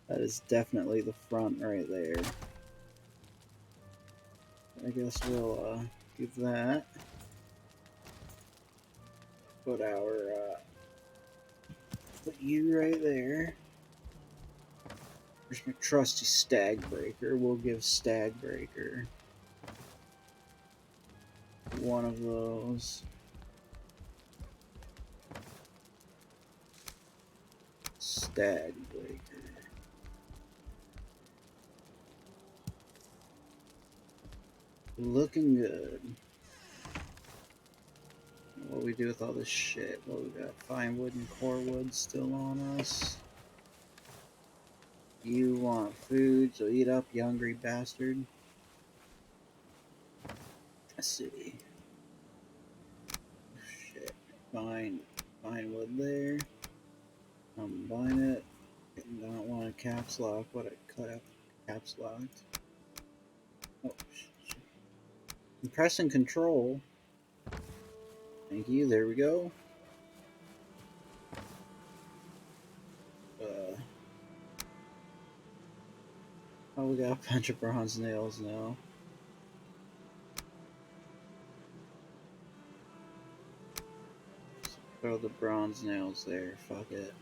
A: that is definitely the front right there. I guess we'll give that. Put our put you right there. There's my trusty stag breaker. We'll give stag breaker one of those. Stag breaker. Looking good. What do we do with all this shit? Well, we got fine wood and core wood still on us. You want food, so eat up, you hungry bastard. Let's see. Shit. Fine wood there. Combine it. Don't want a caps lock. What a caps locked. Oh, shit. I'm pressing control. Thank you. There we go. Oh, we got a bunch of bronze nails now. Throw the bronze nails there. Fuck it.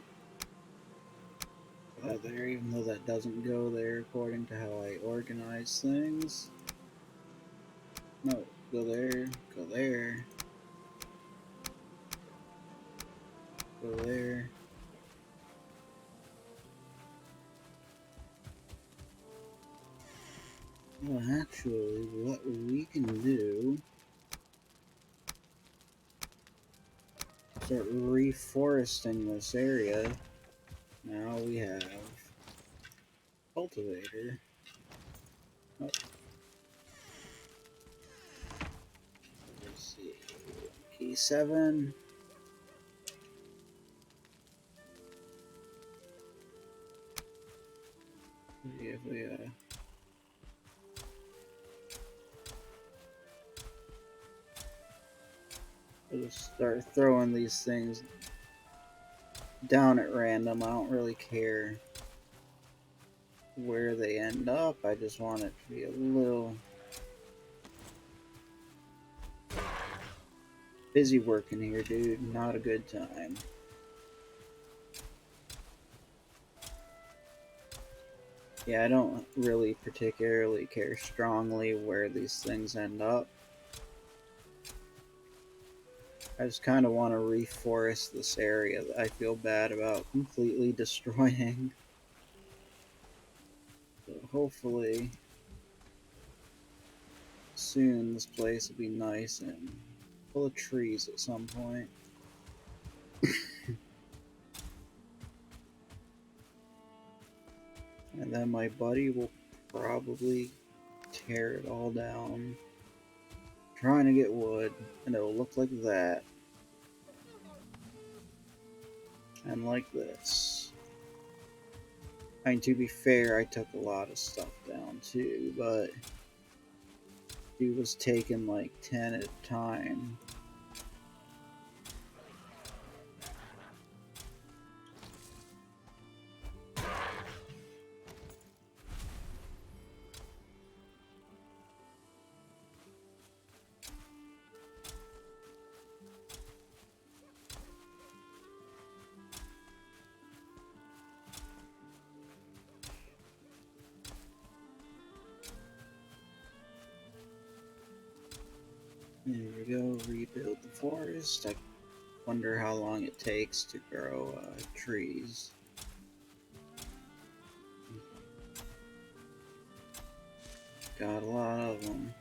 A: There, even though that doesn't go there according to how I organize things. No, go there, go there, go there. Well, actually, what we can do is start reforesting this area. Now we have cultivator. Oh. Let's see. Key 7. See if we we'll just start throwing these things down at random. I don't really care where they end up. I just want it to be a little busy working here, dude. Not a good time. Yeah, I don't really particularly care strongly where these things end up. I just kind of want to reforest this area that I feel bad about completely destroying. So hopefully soon this place will be nice and full of trees at some point. And then my buddy will probably tear it all down, trying to get wood, and it'll look like that. And like this. I mean, to be fair, I took a lot of stuff down too, but he was taking like 10 at a time. There we go, rebuild the forest. I wonder how long it takes to grow trees. Got a lot of them.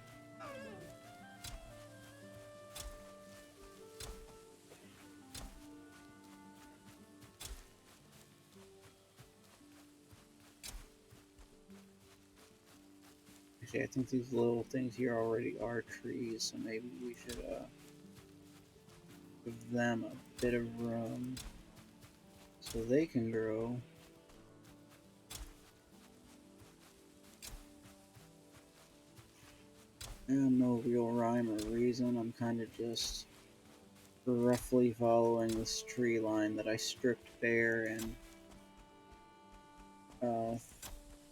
A: Actually, I think these little things here already are trees, so maybe we should give them a bit of room so they can grow. And no real rhyme or reason, I'm kind of just roughly following this tree line that I stripped bare and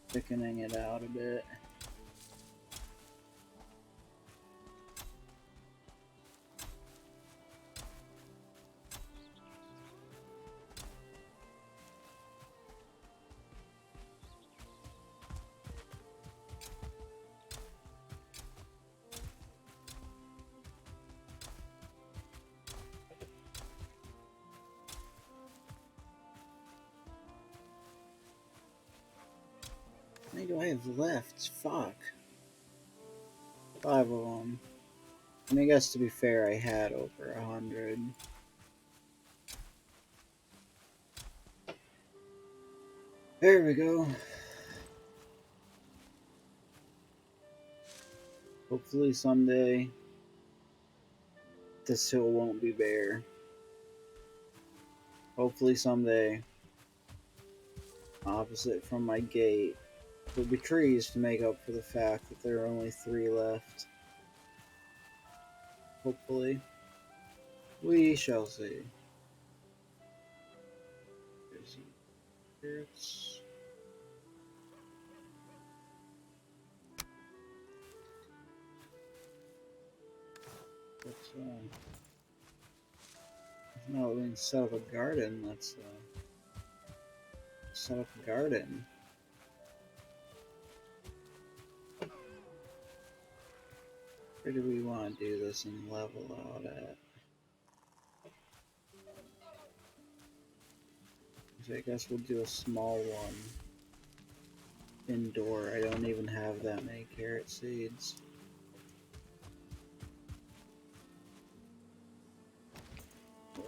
A: thickening it out a bit. do I have left? Fuck. 5 of them. And I guess to be fair, I had over 100. There we go. Hopefully someday this hill won't be bare. Hopefully someday, opposite from my gate, there'll be trees to make up for the fact that there are only 3 left. Hopefully. We shall see. There's carrots. Let's, now we can set up a garden. Let's set up a garden. Where do we want to do this and level out at? So I guess we'll do a small one. Indoor. I don't even have that many carrot seeds.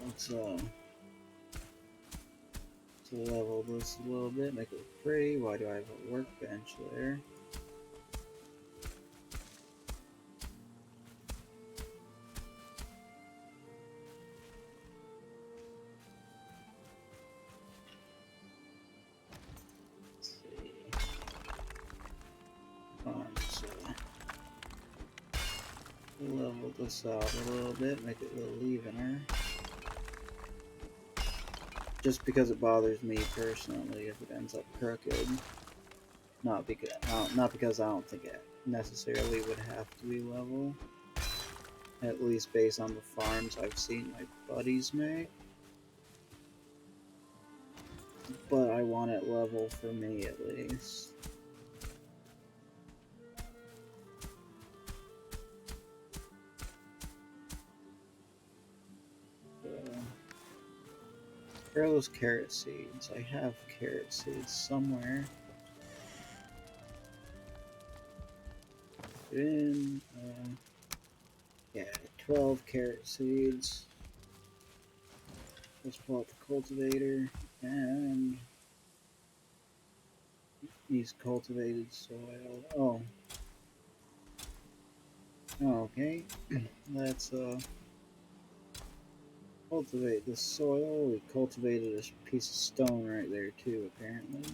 A: Let's level this a little bit, make it look pretty. Why do I have a workbench there? Let's see. So level this out a little bit, make it a little evener. Just because it bothers me personally if it ends up crooked. Not because I don't think it necessarily would have to be level. At least based on the farms I've seen my buddies make. But I want it level for me at least. Where are those carrot seeds? I have carrot seeds somewhere. Yeah, 12 carrot seeds. Let's pull out the cultivator and use cultivated soil. Okay. Let's cultivate the soil. We cultivated a piece of stone right there too, apparently.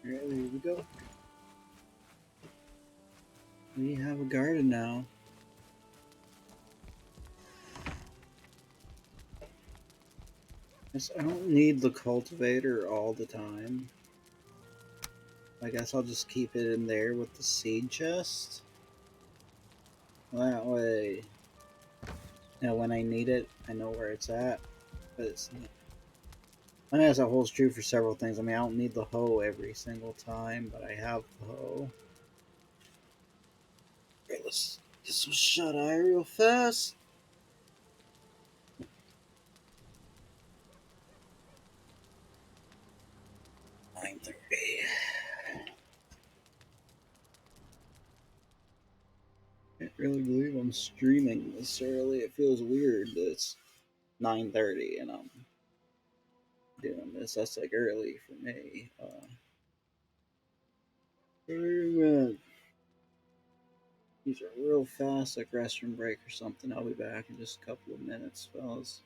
A: Alright, there we go. We have a garden now. I don't need the cultivator all the time. I guess I'll just keep it in there with the seed chest. That way, when I need it, I know where it's at. But it's not. I mean, that holds true for several things. I mean, I don't need the hoe every single time, but I have the hoe. Alright, let's get some shut-eye real fast. Can't really believe I'm streaming this early. It feels weird that it's 9:30 and I'm doing this. That's like early for me. These are real fast, like restroom break or something. I'll be back in just a couple of minutes, fellas.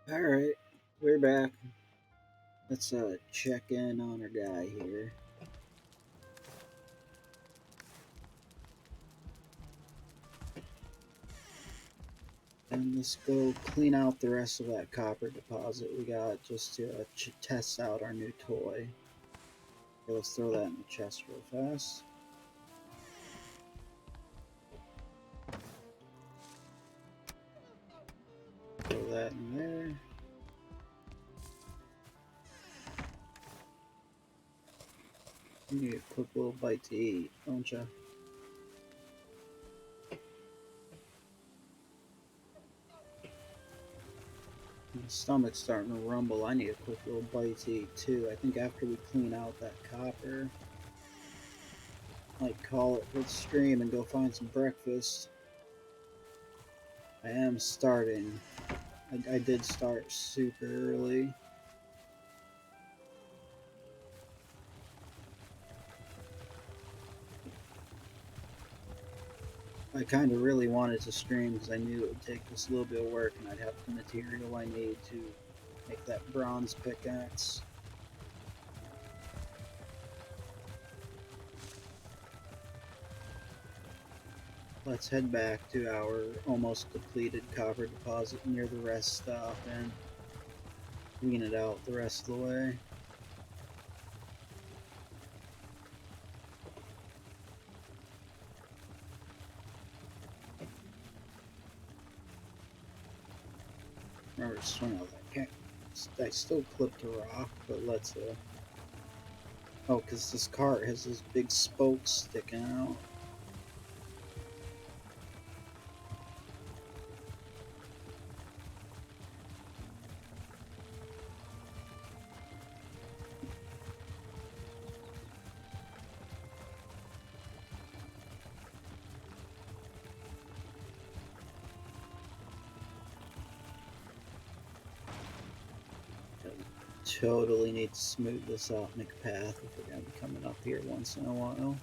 A: Alright, we're back. Let's check in on our guy here. And let's go clean out the rest of that copper deposit we got just to test out our new toy. Okay, let's throw that in the chest real fast. Throw that in there. You need a quick little bite to eat, don't ya? My stomach's starting to rumble. I need a quick little bite to eat too. I think after we clean out that copper, I might call it for the stream and go find some breakfast. I am starting. I did start super early. I kind of really wanted to stream because I knew it would take just a little bit of work and I'd have the material I need to make that bronze pickaxe. Let's head back to our almost completed copper deposit near the rest stop and clean it out the rest of the way. Remember to swing out that cat. I still clipped a rock, but let's oh, because this cart has this big spoke sticking out. Totally need to smooth this out, make a path if we're going to be coming up here once in a while.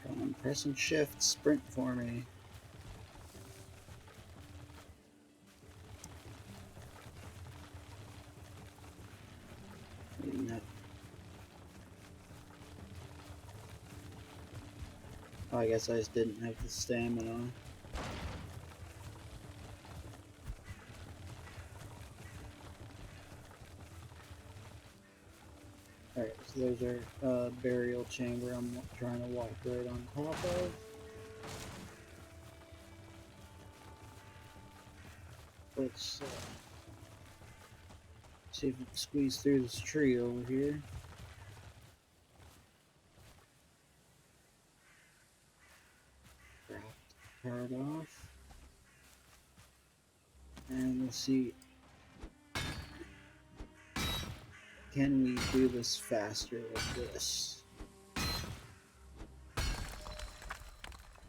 A: Come on, pressing shift, sprint for me. Maybe not. Oh, I guess I just didn't have the stamina. Alright, so there's our burial chamber I'm trying to walk right on top of. Let's see if we can squeeze through this tree over here. Drop the card off. And let's see. Can we do this faster like this? A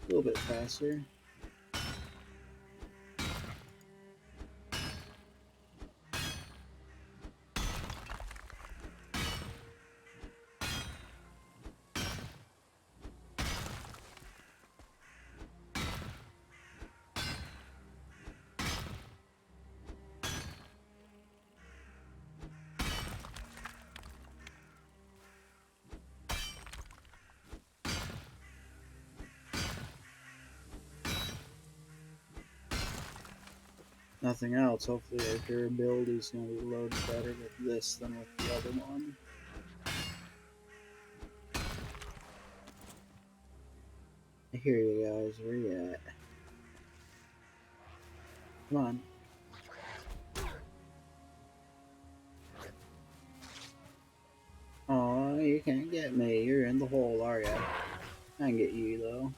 A: little bit faster. Nothing else. Hopefully our durability is going to be loaded better with this than with the other one. I hear you guys. Where you at? Come on. Aw, you can't get me. You're in the hole, are ya? I can get you though.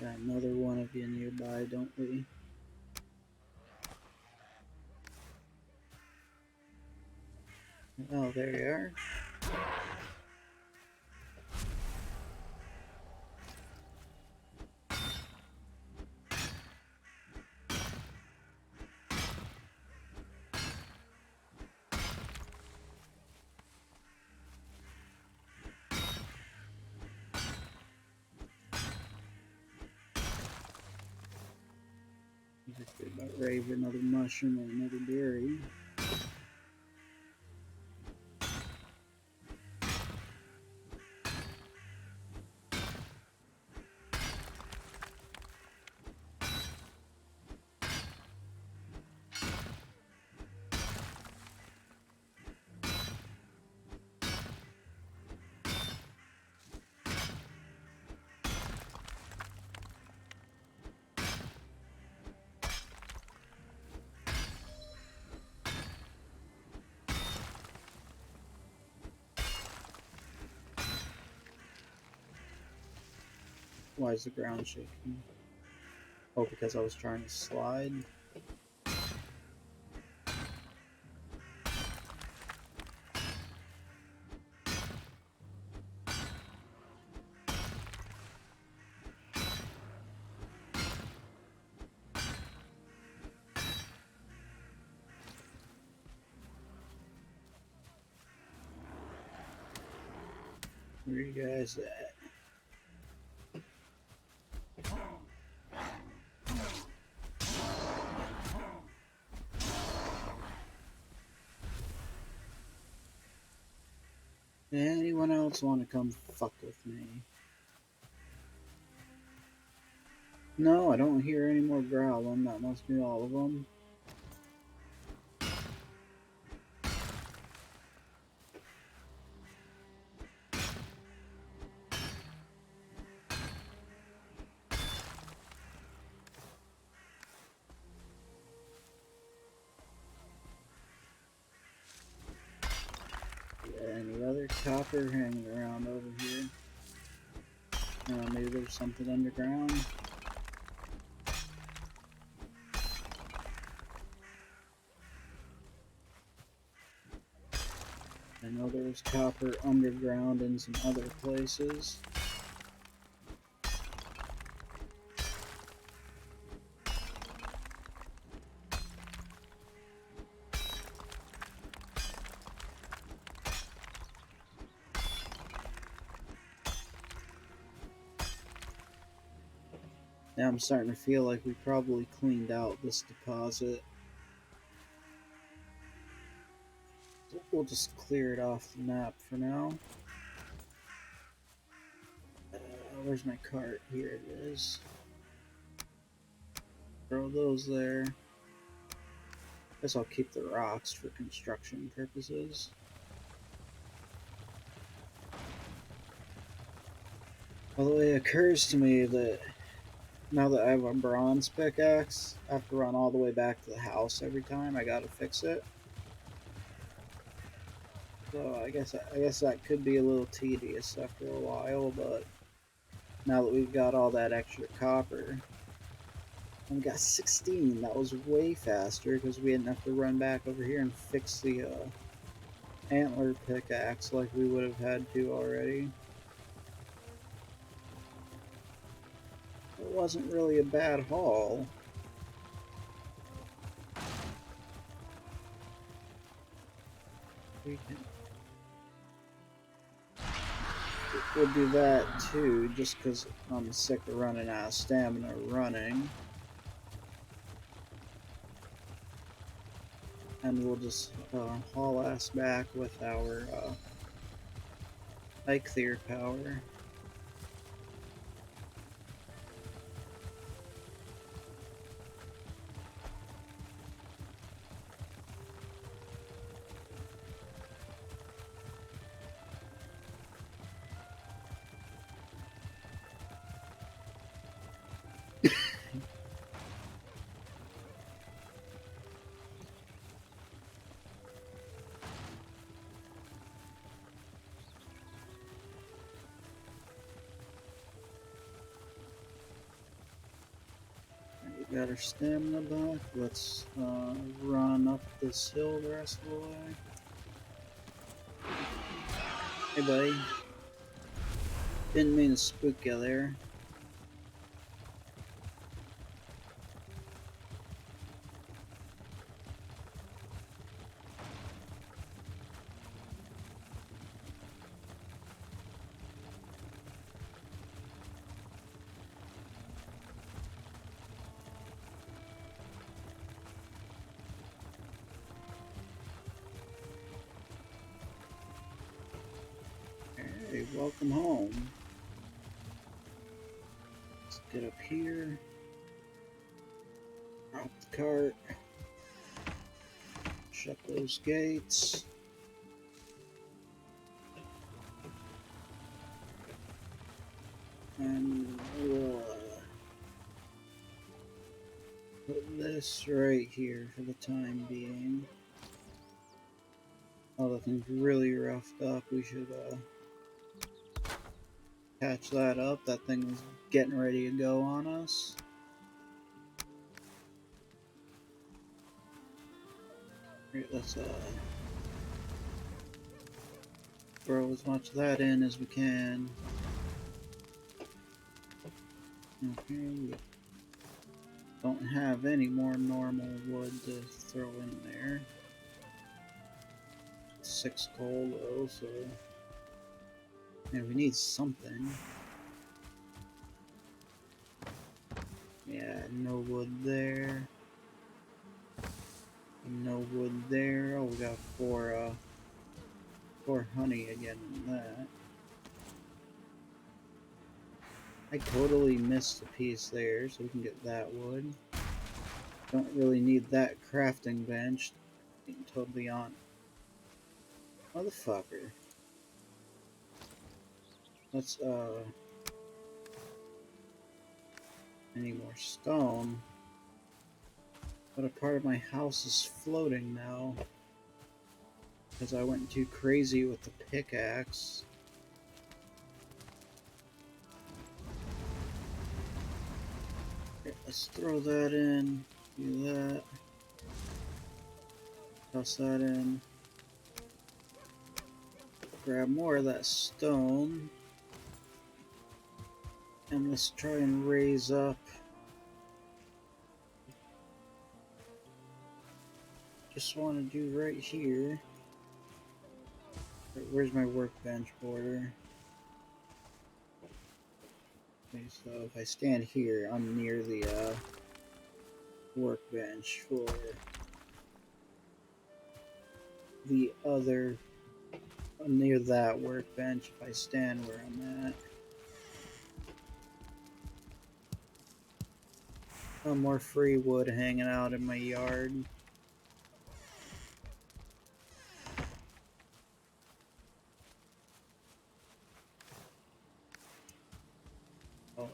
A: Got another one of you nearby, don't we? Oh, there you are. About ready for another mushroom or another berry. Why is the ground shaking? Oh, because I was trying to slide. Where are you guys at? Anyone else want to come fuck with me? No, I don't hear any more growling. That must be all of them. Any other copper hanging around over here? Maybe there's something underground. I know there's copper underground in some other places. Now I'm starting to feel like we probably cleaned out this deposit. We'll just clear it off the map for now. Where's my cart? Here it is. Throw those there. Guess I'll keep the rocks for construction purposes. Although it occurs to me that now that I have a bronze pickaxe, I have to run all the way back to the house every time I gotta fix it. So I guess that could be a little tedious after a while, but now that we've got all that extra copper, and we got 16, that was way faster because we didn't have to run back over here and fix the antler pickaxe like we would have had to already. It wasn't really a bad haul. We'll do that too, just because I'm sick of running out of stamina running. And we'll just haul ass back with our clear power. Got our stamina back. Let's run up this hill the rest of the way. Hey, buddy. Didn't mean to spook you there. Hey, welcome home. Let's get up here. Drop the cart. Shut those gates. And we'll put this right here for the time being. Oh, that thing's really roughed up. We should patch that up. That thing was getting ready to go on us. Right, let's throw as much of that in as we can. Okay, we don't have any more normal wood to throw in there. 6 coal though, so yeah, we need something. Yeah, no wood there. No wood there. Oh, we got 4 honey again in that. I totally missed a piece there, so we can get that wood. Don't really need that crafting bench. Being totally on. Motherfucker. Let's I need more stone. But a part of my house is floating now. Because I went too crazy with the pickaxe. Okay, let's throw that in. Do that. Toss that in. Grab more of that stone. And let's try and raise up. Just want to do right here. Where's my workbench border? Okay, so if I stand here, I'm near the workbench for the other. I'm near that workbench if I stand where I'm at. Some more free wood hanging out in my yard. I'll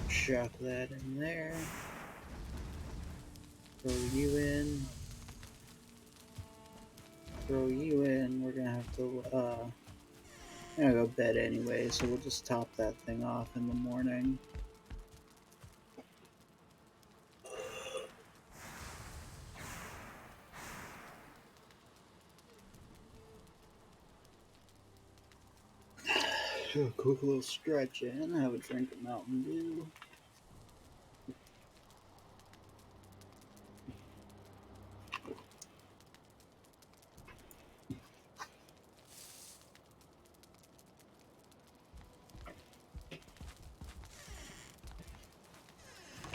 A: shove that in there. Throw you in. Throw you in. We're gonna have to I'm gonna go bed anyway, so we'll just top that thing off in the morning. Do a quick little stretch in, have a drink of Mountain Dew.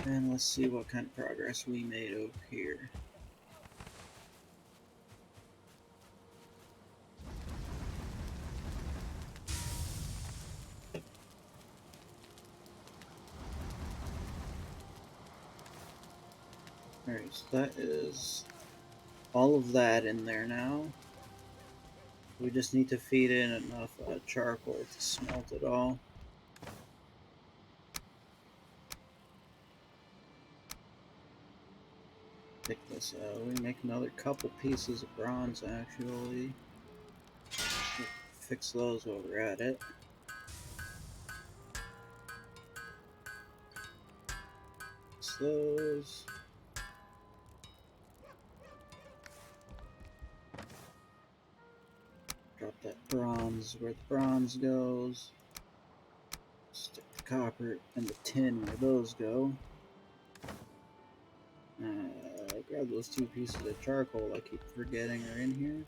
A: And let's see what kind of progress we made over here. Alright, so that is all of that in there now. We just need to feed in enough charcoal to smelt it all. Take this out. We make another couple pieces of bronze actually. Fix those while we're at it. those. Drop that bronze where the bronze goes. Stick the copper and the tin where those go. Grab those 2 pieces of charcoal I keep forgetting are in here.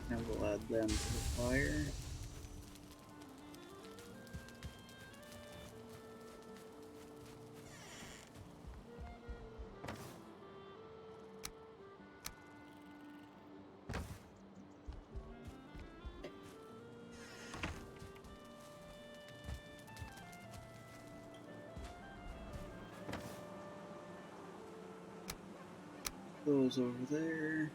A: And we'll add them to the fire. Those over there.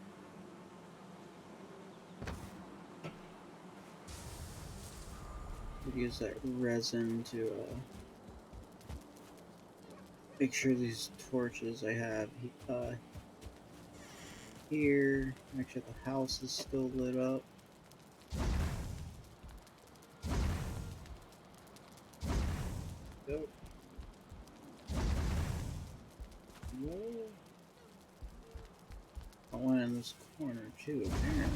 A: We'll use that resin to make sure these torches I have here, make sure the house is still lit up. Go. Whoa. I went in this corner too, apparently.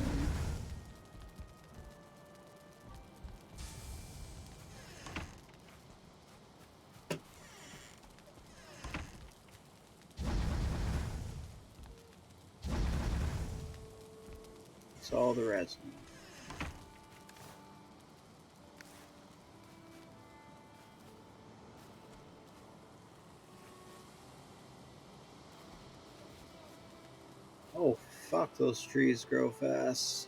A: It's all the resin. Oh, fuck, those trees grow fast.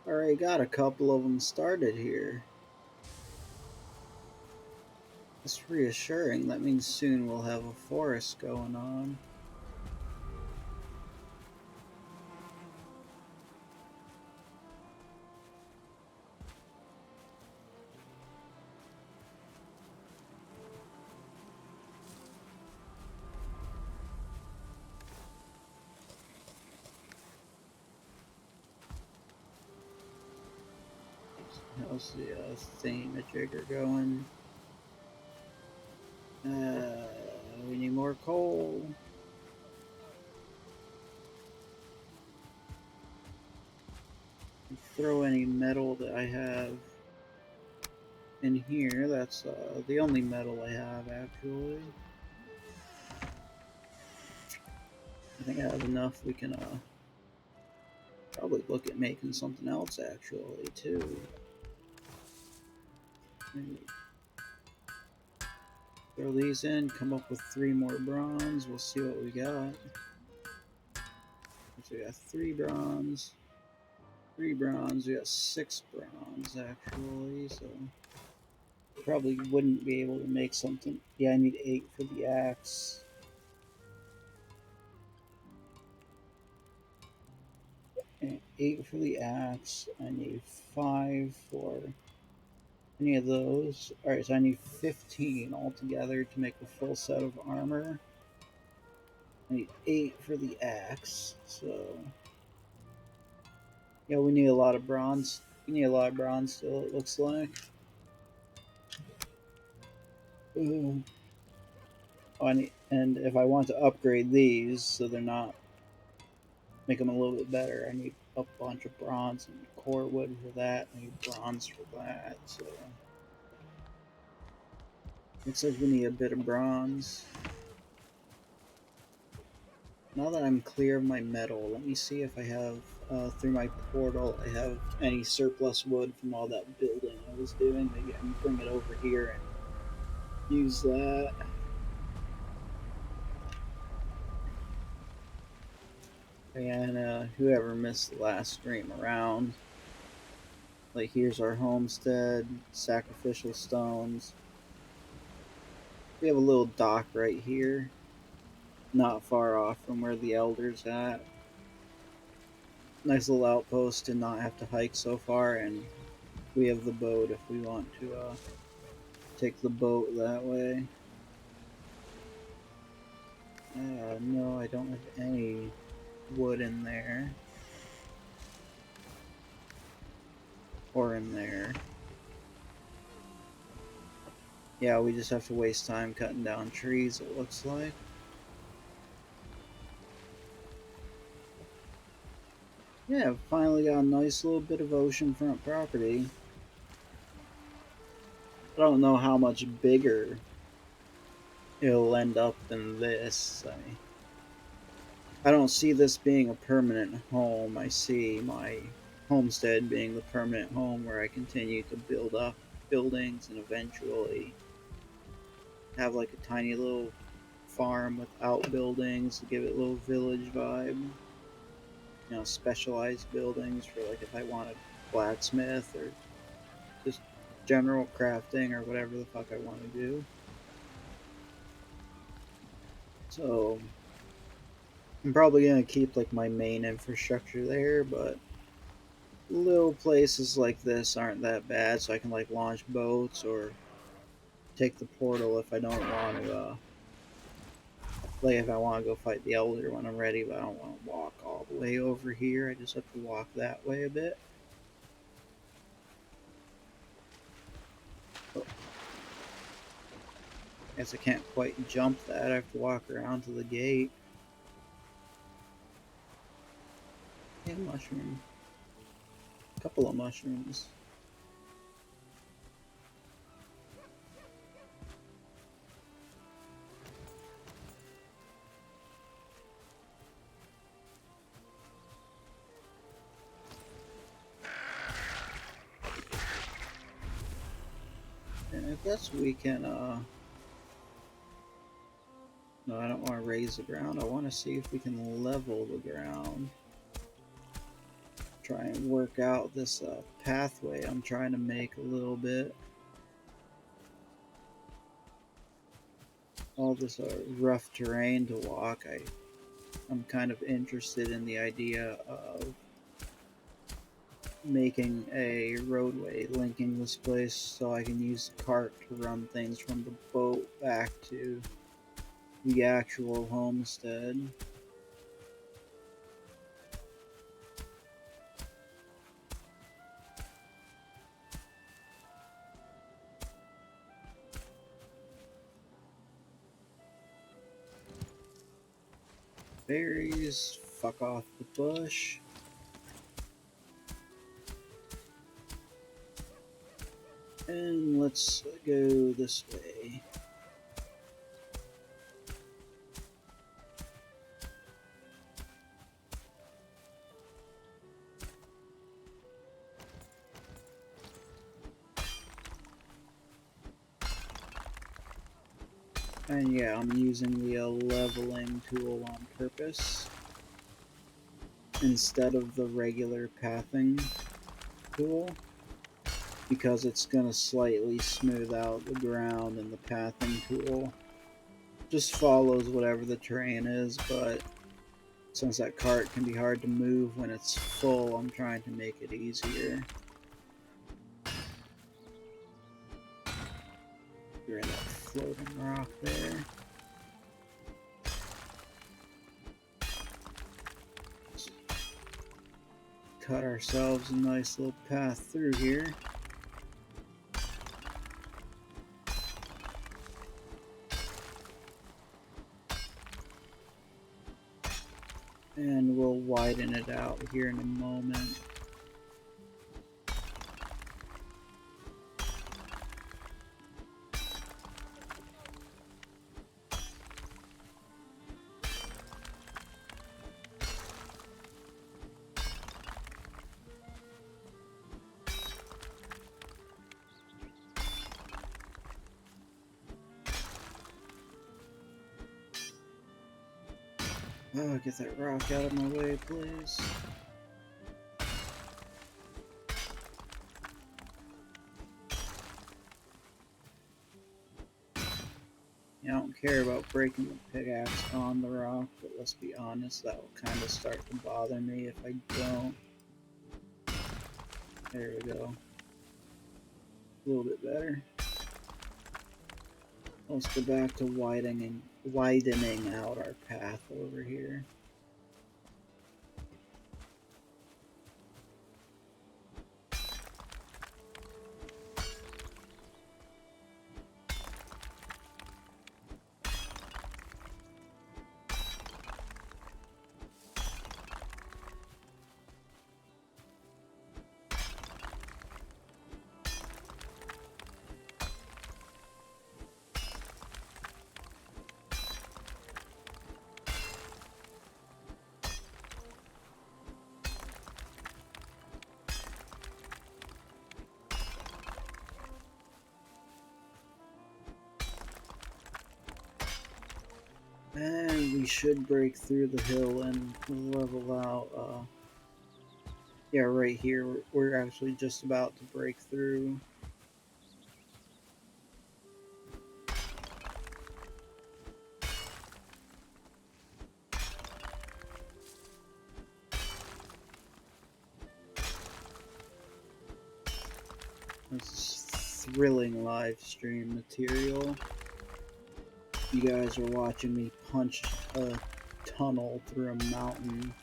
A: Already got a couple of them started here. That's reassuring. That means soon we'll have a forest going on. How's the thingamajigger going? We need more coal. Throw any metal that I have in here. That's the only metal I have, actually. I think I have enough. We can probably look at making something else, actually, too. Maybe throw these in, come up with 3 more bronze. We'll see what we got. So we got 3 bronze. 3 bronze. We got 6 bronze, actually, so probably wouldn't be able to make something. Yeah, I need 8 for the axe. And 8 for the axe. I need 5 for any of those. Alright, so I need 15 altogether to make a full set of armor. I need 8 for the axe, so yeah, we need a lot of bronze. We need a lot of bronze still, it looks like. Ooh. Oh, and if I want to upgrade these so they're not, make them a little bit better, I need a bunch of bronze and core wood for that. I need bronze for that, so looks like we need a bit of bronze. Now that I'm clear of my metal, let me see if I have, through my portal, I have any surplus wood from all that building I was doing. Maybe I can bring it over here and use that. And whoever missed the last stream around, like here's our homestead, sacrificial stones. We have a little dock right here, not far off from where the elder's at. Nice little outpost to not have to hike so far, and we have the boat if we want to take the boat that way. No, I don't have any wood in there. Or in there. Yeah, we just have to waste time cutting down trees, it looks like. Yeah, finally got a nice little bit of oceanfront property. I don't know how much bigger it'll end up than this. I don't see this being a permanent home. I see my homestead being the permanent home where I continue to build up buildings and eventually have like a tiny little farm with outbuildings to give it a little village vibe. You know, specialized buildings for like if I wanted blacksmith or just general crafting or whatever the fuck I want to do. So I'm probably gonna keep like my main infrastructure there, but little places like this aren't that bad, so I can like launch boats or take the portal if I don't want to. Like if I want to go fight the Elder when I'm ready, but I don't want to walk all the way over here. I just have to walk that way a bit. Oh, guess I can't quite jump that. I have to walk around to the gate. Yeah, mushroom. A couple of mushrooms. And I guess we can, no, I don't want to raise the ground. I want to see if we can level the ground. Try and work out this pathway I'm trying to make a little bit. All this rough terrain to walk. I'm kind of interested in the idea of making a roadway linking this place so I can use the cart to run things from the boat back to the actual homestead. Berries, fuck off the bush. And let's go this way. And yeah, I'm using the leveling tool on purpose instead of the regular pathing tool because it's going to slightly smooth out the ground, and the pathing tool just follows whatever the terrain is, but since that cart can be hard to move when it's full, I'm trying to make it easier. You're in that floating rock there. Just cut ourselves a nice little path through here. And we'll widen it out here in a moment. Oh, get that rock out of my way, please. Yeah, I don't care about breaking the pickaxe on the rock, but let's be honest, that will kind of start to bother me if I don't. There we go. A little bit better. Let's go back to widening out our path over here. we should break through the hill and level out. Yeah, right here. We're actually just about to break through. This is thrilling live stream material. You guys are watching me punch a tunnel through a mountain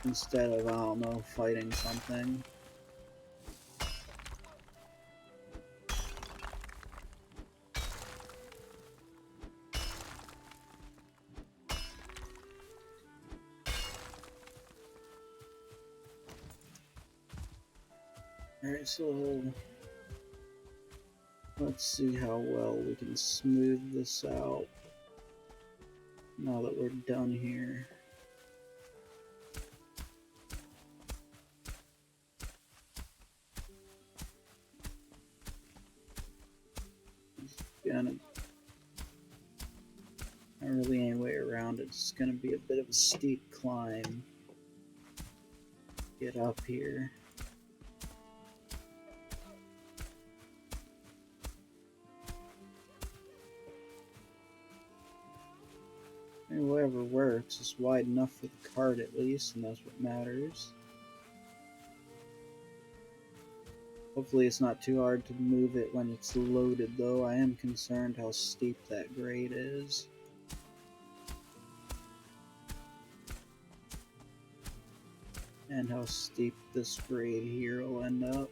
A: instead of, I don't know, fighting something. Alright, so let's see how well we can smooth this out now that we're done here. Gonna, not really any way around it. It's gonna be a bit of a steep climb. Get up here. And whatever works, it's wide enough for the cart at least, and that's what matters. Hopefully it's not too hard to move it when it's loaded, though. I am concerned how steep that grade is. And how steep this grade here will end up.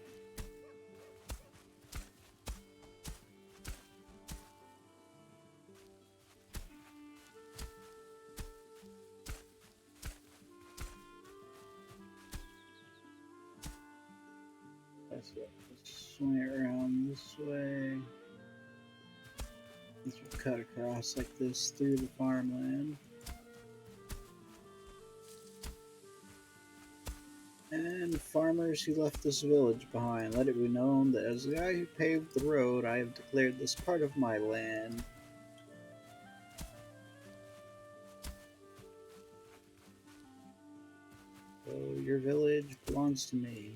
A: Let's swing it around this way. This will cut across like this through the farmland. And farmers who left this village behind, let it be known that as the guy who paved the road, I have declared this part of my land. So your village belongs to me.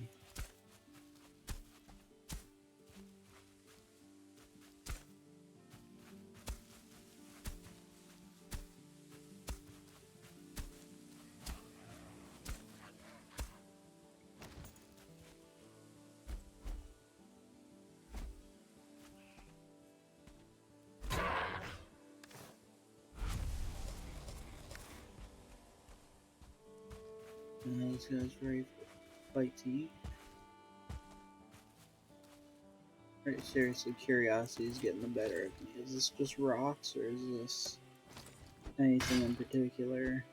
A: And those guys ready for a fight to eat. Alright, seriously, curiosity is getting the better of me. Is this just rocks, or is this anything in particular?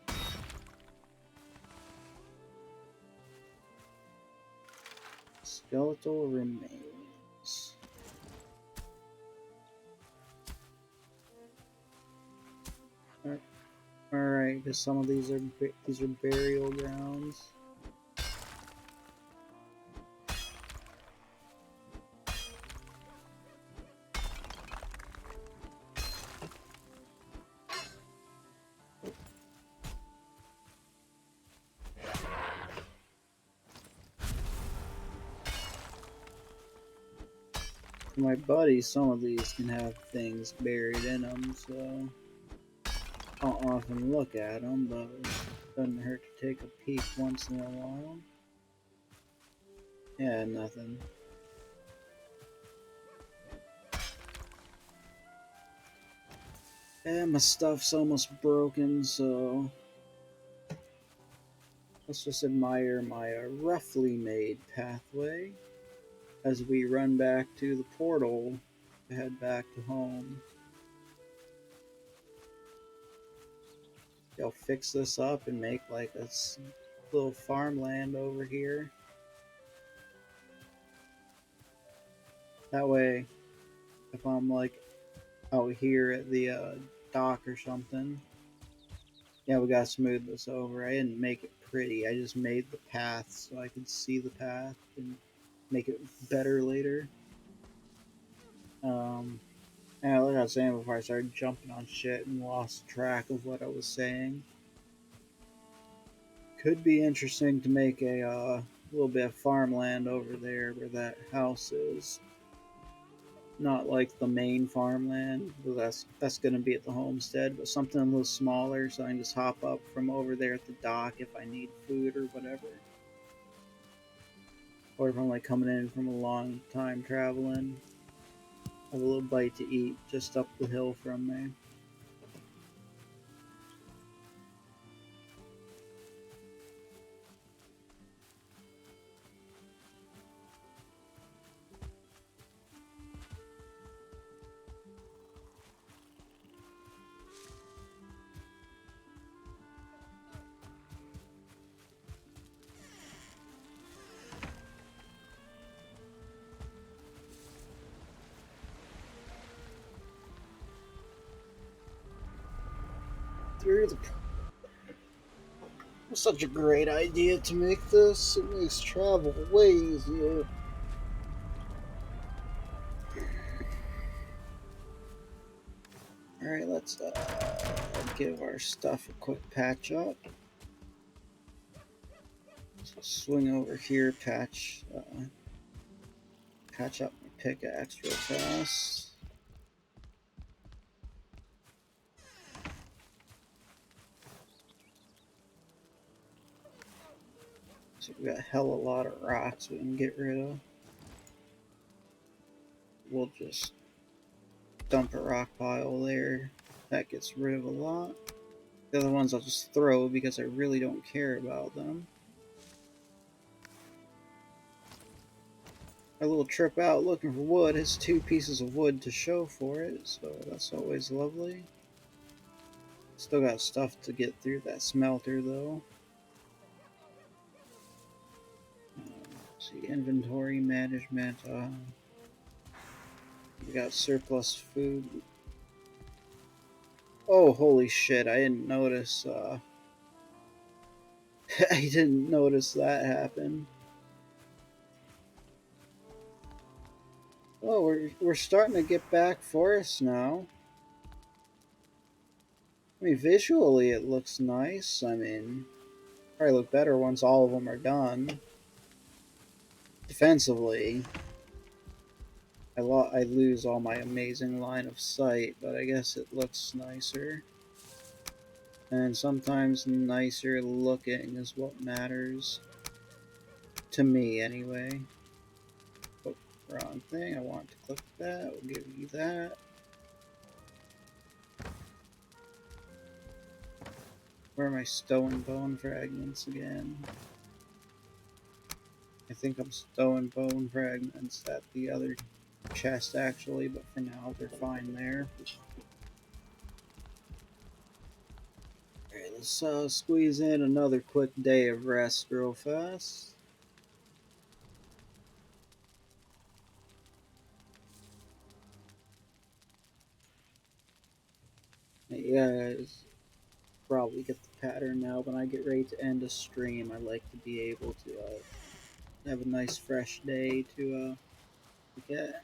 A: Skeletal remains. Alright, because some of these are burial grounds. For my buddies, some of these can have things buried in them, so I don't often look at them, but it doesn't hurt to take a peek once in a while. Yeah, nothing. Yeah, my stuff's almost broken, so let's just admire my roughly made pathway as we run back to the portal to head back to home. I'll fix this up and make like a little farmland over here. That way, if I'm like out here at the dock or something, yeah, we gotta smooth this over. I didn't make it pretty. I just made the path so I could see the path and make it better later. Yeah, like I was saying before I started jumping on shit and lost track of what I was saying. Could be interesting to make a little bit of farmland over there where that house is. Not like the main farmland, but that's gonna be at the homestead, but something a little smaller so I can just hop up from over there at the dock if I need food or whatever. Or if I'm like coming in from a long time traveling, have a little bite to eat just up the hill from me. Through the Such a great idea to make this. It makes travel way easier. Alright, let's give our stuff a quick patch up. So swing over here, patch up my pickaxe real fast. So we got a hell of a lot of rocks we can get rid of. We'll just dump a rock pile there. That gets rid of a lot. The other ones I'll just throw because I really don't care about them. Our little trip out looking for wood has 2 pieces of wood to show for it, so that's always lovely. Still got stuff to get through that smelter though. See, inventory management. We got surplus food. Oh, holy shit! I didn't notice. I didn't notice that happen. Oh, we're starting to get back forests now. I mean, visually it looks nice. I mean, probably look better once all of them are done. Defensively, I lose all my amazing line of sight, but I guess it looks nicer. And sometimes nicer looking is what matters. To me, anyway. Oh, wrong thing. I want to click that. We'll give you that. Where are my stone bone fragments again? I think I'm stone bone fragments at the other chest actually, but for now they're fine there. Alright, let's squeeze in another quick day of rest real fast. Yeah, guys, probably get the pattern now. When I get ready to end a stream, I like to be able to have a nice fresh day to get.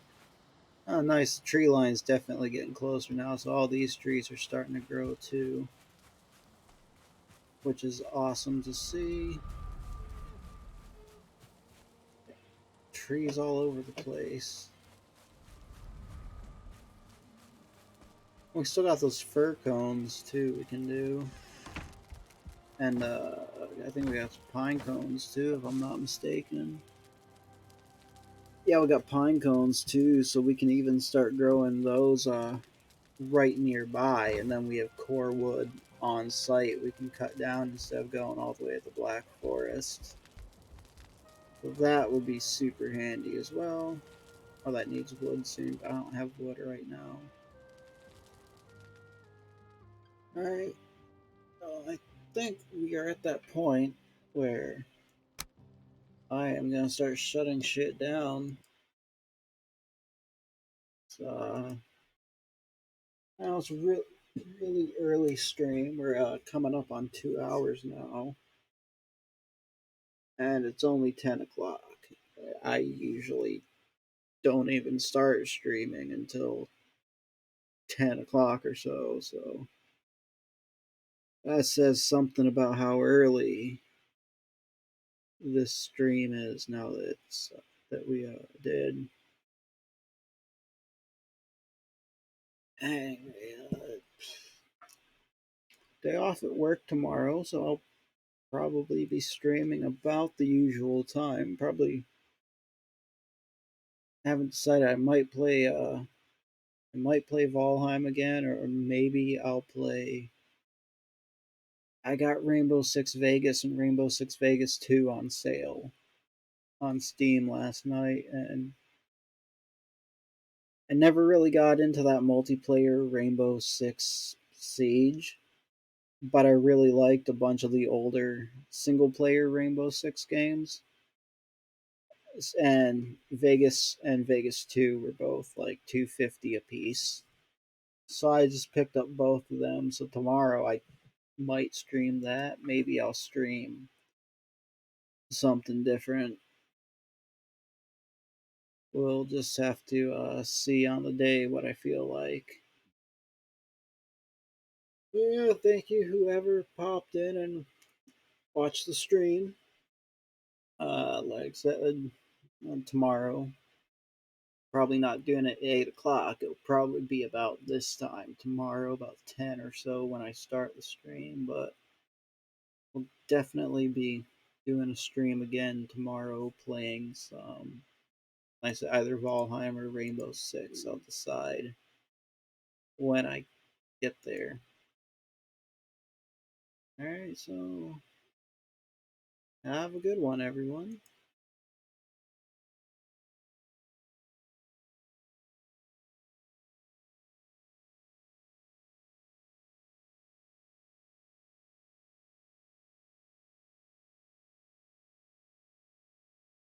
A: Oh, nice. The tree line's definitely getting closer now, so all these trees are starting to grow too, which is awesome to see. Trees all over the place. We still got those fir cones too we can do. And I think we got some pine cones too, if I'm not mistaken. Yeah, we got pine cones too, so we can even start growing those right nearby, and then we have core wood on site we can cut down instead of going all the way to the Black Forest. So that would be super handy as well. Oh, that needs wood soon, but I don't have wood right now. Alright, I think we are at that point where I am gonna start shutting shit down. So, now it's really early stream. We're coming up on 2 hours now, and it's only 10 o'clock. I usually don't even start streaming until 10 o'clock or so. So that says something about how early this stream is now that that we did. And day off at work tomorrow, so I'll probably be streaming about the usual time. Probably haven't decided. I might play Valheim again, or maybe I'll play. I got Rainbow Six Vegas and Rainbow Six Vegas 2 on sale on Steam last night, and I never really got into that multiplayer Rainbow Six Siege, but I really liked a bunch of the older single player Rainbow Six games. And Vegas 2 were both like 250 a piece. So I just picked up both of them. So tomorrow I might stream that. Maybe I'll stream something different. We'll just have to see on the day what I feel like. Yeah, thank you whoever popped in and watched the stream. Like I said, tomorrow. Probably not doing it at 8 o'clock. It'll probably be about this time tomorrow, about 10 or so when I start the stream. But we'll definitely be doing a stream again tomorrow playing some, like I said, either Valheim or Rainbow Six. I'll decide when I get there. Alright, so have a good one, everyone.